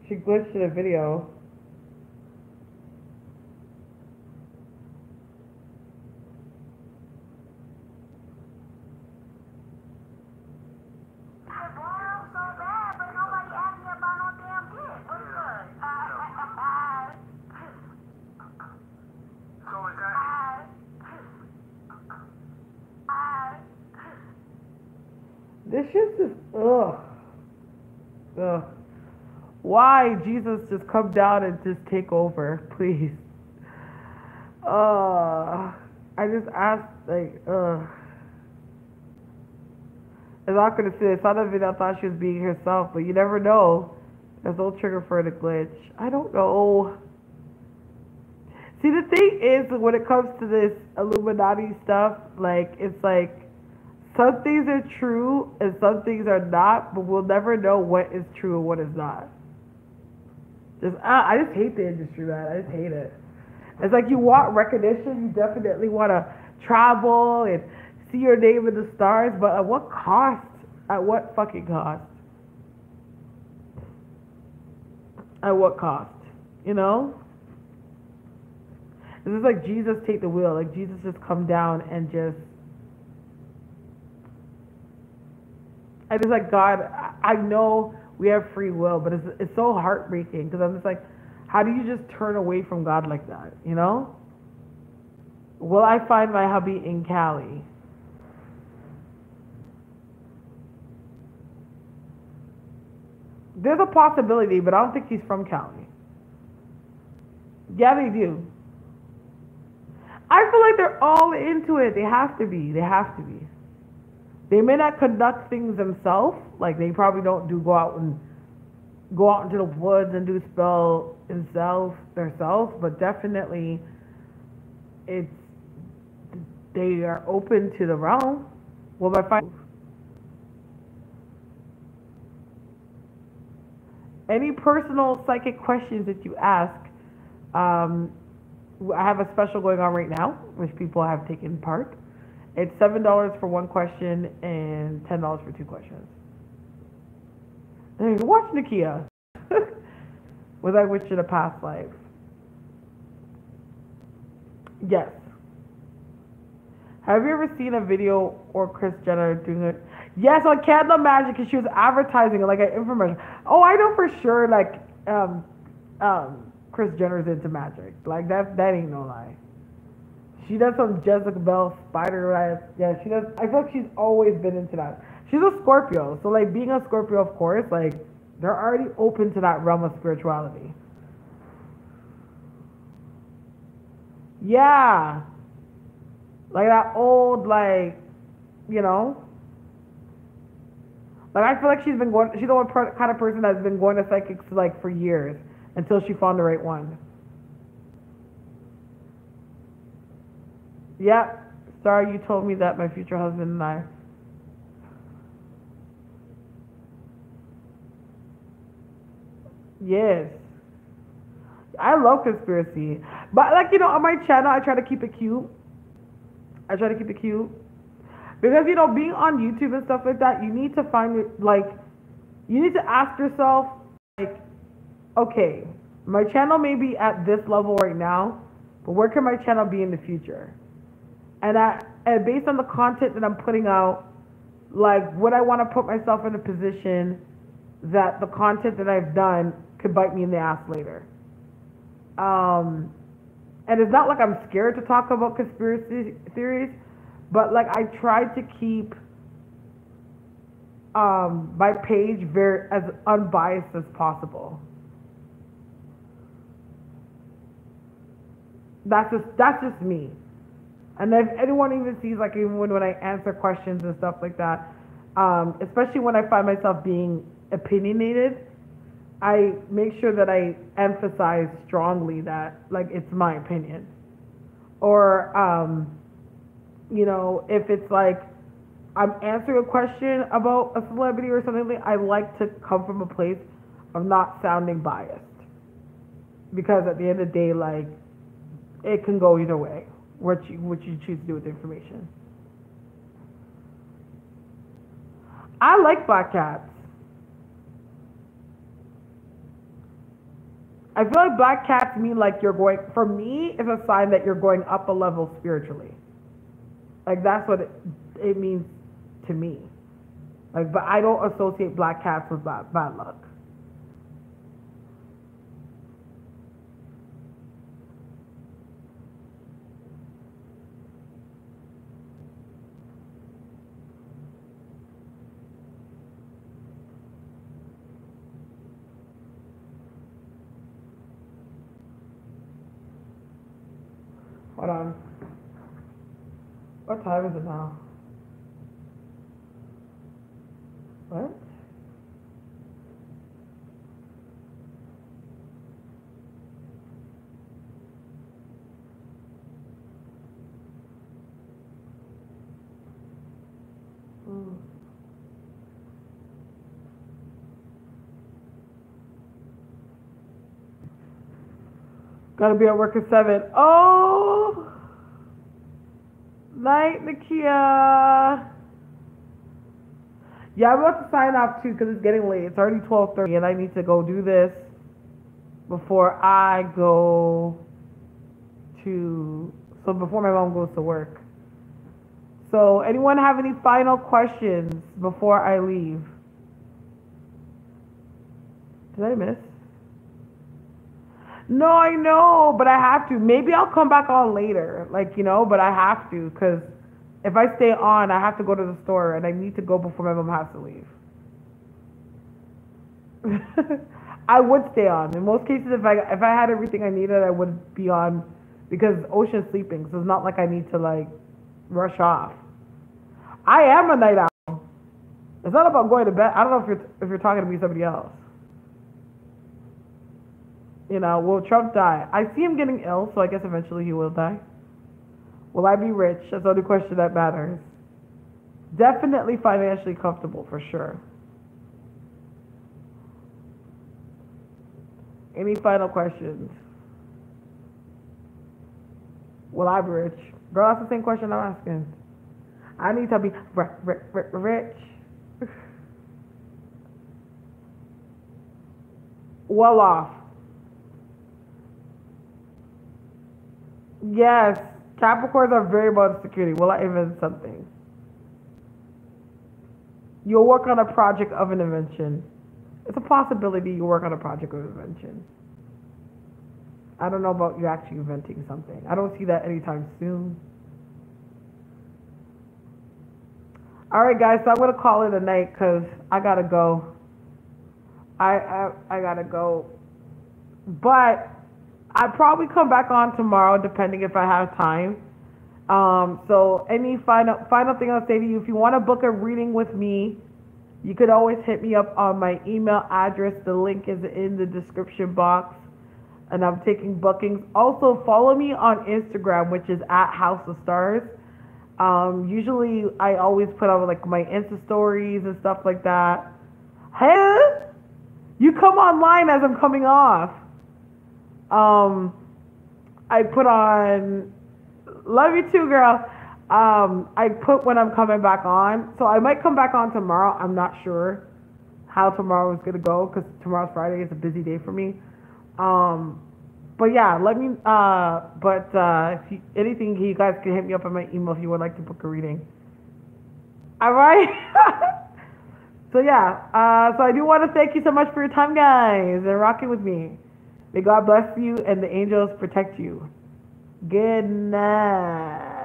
She glitched in a video. This shit's just ugh. Ugh. Why Jesus just come down and just take over, please? I just asked like I'm not gonna say it. Some of it I thought she was being herself, but you never know. There's no trigger for the glitch. I don't know. See, the thing is, when it comes to this Illuminati stuff, like, it's like, some things are true and some things are not, but we'll never know what is true and what is not. I just hate the industry, man. I just hate it. It's like you want recognition, you definitely want to travel and see your name in the stars, but at what cost? At what fucking cost? At what cost? You know? This is like Jesus take the wheel. Like Jesus just come down and just. I just like God. I know we have free will, but it's so heartbreaking because I'm just like, how do you just turn away from God like that? You know? Will I find my hubby in Cali? There's a possibility, but I don't think he's from Cali. Yeah, they do. I feel like they're all into it. They have to be. They have to be. They may not conduct things themselves. Like they probably don't go out into the woods and do spell themselves, but definitely they are open to the realm. Well, by finding any personal psychic questions that you ask, I have a special going on right now, which people have taken part. It's $7 for one question and $10 for two questions. Hey, watch Nakia. Was I witch in a past life? Yes. Have you ever seen a video or Kris Jenner doing it? Yes, on Candle Magic, because she was advertising like an infomercial. Oh, I know for sure, like, Kris Jenner's into magic. Like, that ain't no lie. She does some Jezebel spider rights. Yeah, she does. I feel like she's always been into that. She's a Scorpio, so like being a Scorpio, of course, like they're already open to that realm of spirituality. Yeah, like that old, like, you know, like I feel like she's been going. She's the one kind of person that's been going to psychics like for years until she found the right one. Yep. Sorry, you told me that my future husband and I. Yes. I love conspiracy. But like, you know, on my channel I try to keep it cute. I try to keep it cute. Because, you know, being on YouTube and stuff like that, you need to find it, like, you need to ask yourself, like, okay, my channel may be at this level right now, but where can my channel be in the future? And based on the content that I'm putting out, like, would I want to put myself in a position that the content that I've done could bite me in the ass later? And it's not like I'm scared to talk about conspiracy theories, but like I try to keep my page very as unbiased as possible. That's just me. And if anyone even sees, like, even when I answer questions and stuff like that, especially when I find myself being opinionated, I make sure that I emphasize strongly that, like, it's my opinion. Or, you know, if it's like I'm answering a question about a celebrity or something, like, I like to come from a place of not sounding biased. Because at the end of the day, like, it can go either way, what you choose to do with the information. I like black cats. I feel like black cats mean like you're going, for me, it's a sign that you're going up a level spiritually. Like that's what it means to me. Like, but I don't associate black cats with bad luck. Hold on. What time is it now? What? Gotta be at work at 7. Oh! Night, Nakia. Yeah, I'm about to sign off too because it's getting late. It's already 12:30 and I need to go do this before I go before my mom goes to work. So, anyone have any final questions before I leave? Did I miss? No, I know, but I have to. Maybe I'll come back on later, but I have to because if I stay on, I have to go to the store and I need to go before my mom has to leave. I would stay on. In most cases, if I had everything I needed, I would be on because Ocean's sleeping, so it's not like I need to rush off. I am a night owl. It's not about going to bed. I don't know if you're talking to me or somebody else. Will Trump die? I see him getting ill, so I guess eventually he will die. Will I be rich? That's the only question that matters. Definitely financially comfortable, for sure. Any final questions? Will I be rich? Girl, that's the same question I'm asking. I need to be rich. Well off. Yes, Capricorns are very about security. Will I invent something? You'll work on a project of an invention. It's a possibility you work on a project of invention. I don't know about you actually inventing something. I don't see that anytime soon. All right, guys, so I'm going to call it a night because I got to go. I got to go. But I'd probably come back on tomorrow, depending if I have time. So any final thing I'll say to you, if you want to book a reading with me, you could always hit me up on my email address. The link is in the description box, and I'm taking bookings. Also, follow me on Instagram, which is at House of Starres. Usually, I always put out my Insta stories and stuff like that. Hey, you come online as I'm coming off. I put on, love you too, girl. I put when I'm coming back on. So I might come back on tomorrow. I'm not sure how tomorrow is going to go because tomorrow's Friday. It's a busy day for me. But yeah, let me, if anything, you guys can hit me up on my email if you would like to book a reading. All right. So yeah, so I do want to thank you so much for your time, guys, and rocking with me. May God bless you and the angels protect you. Good night.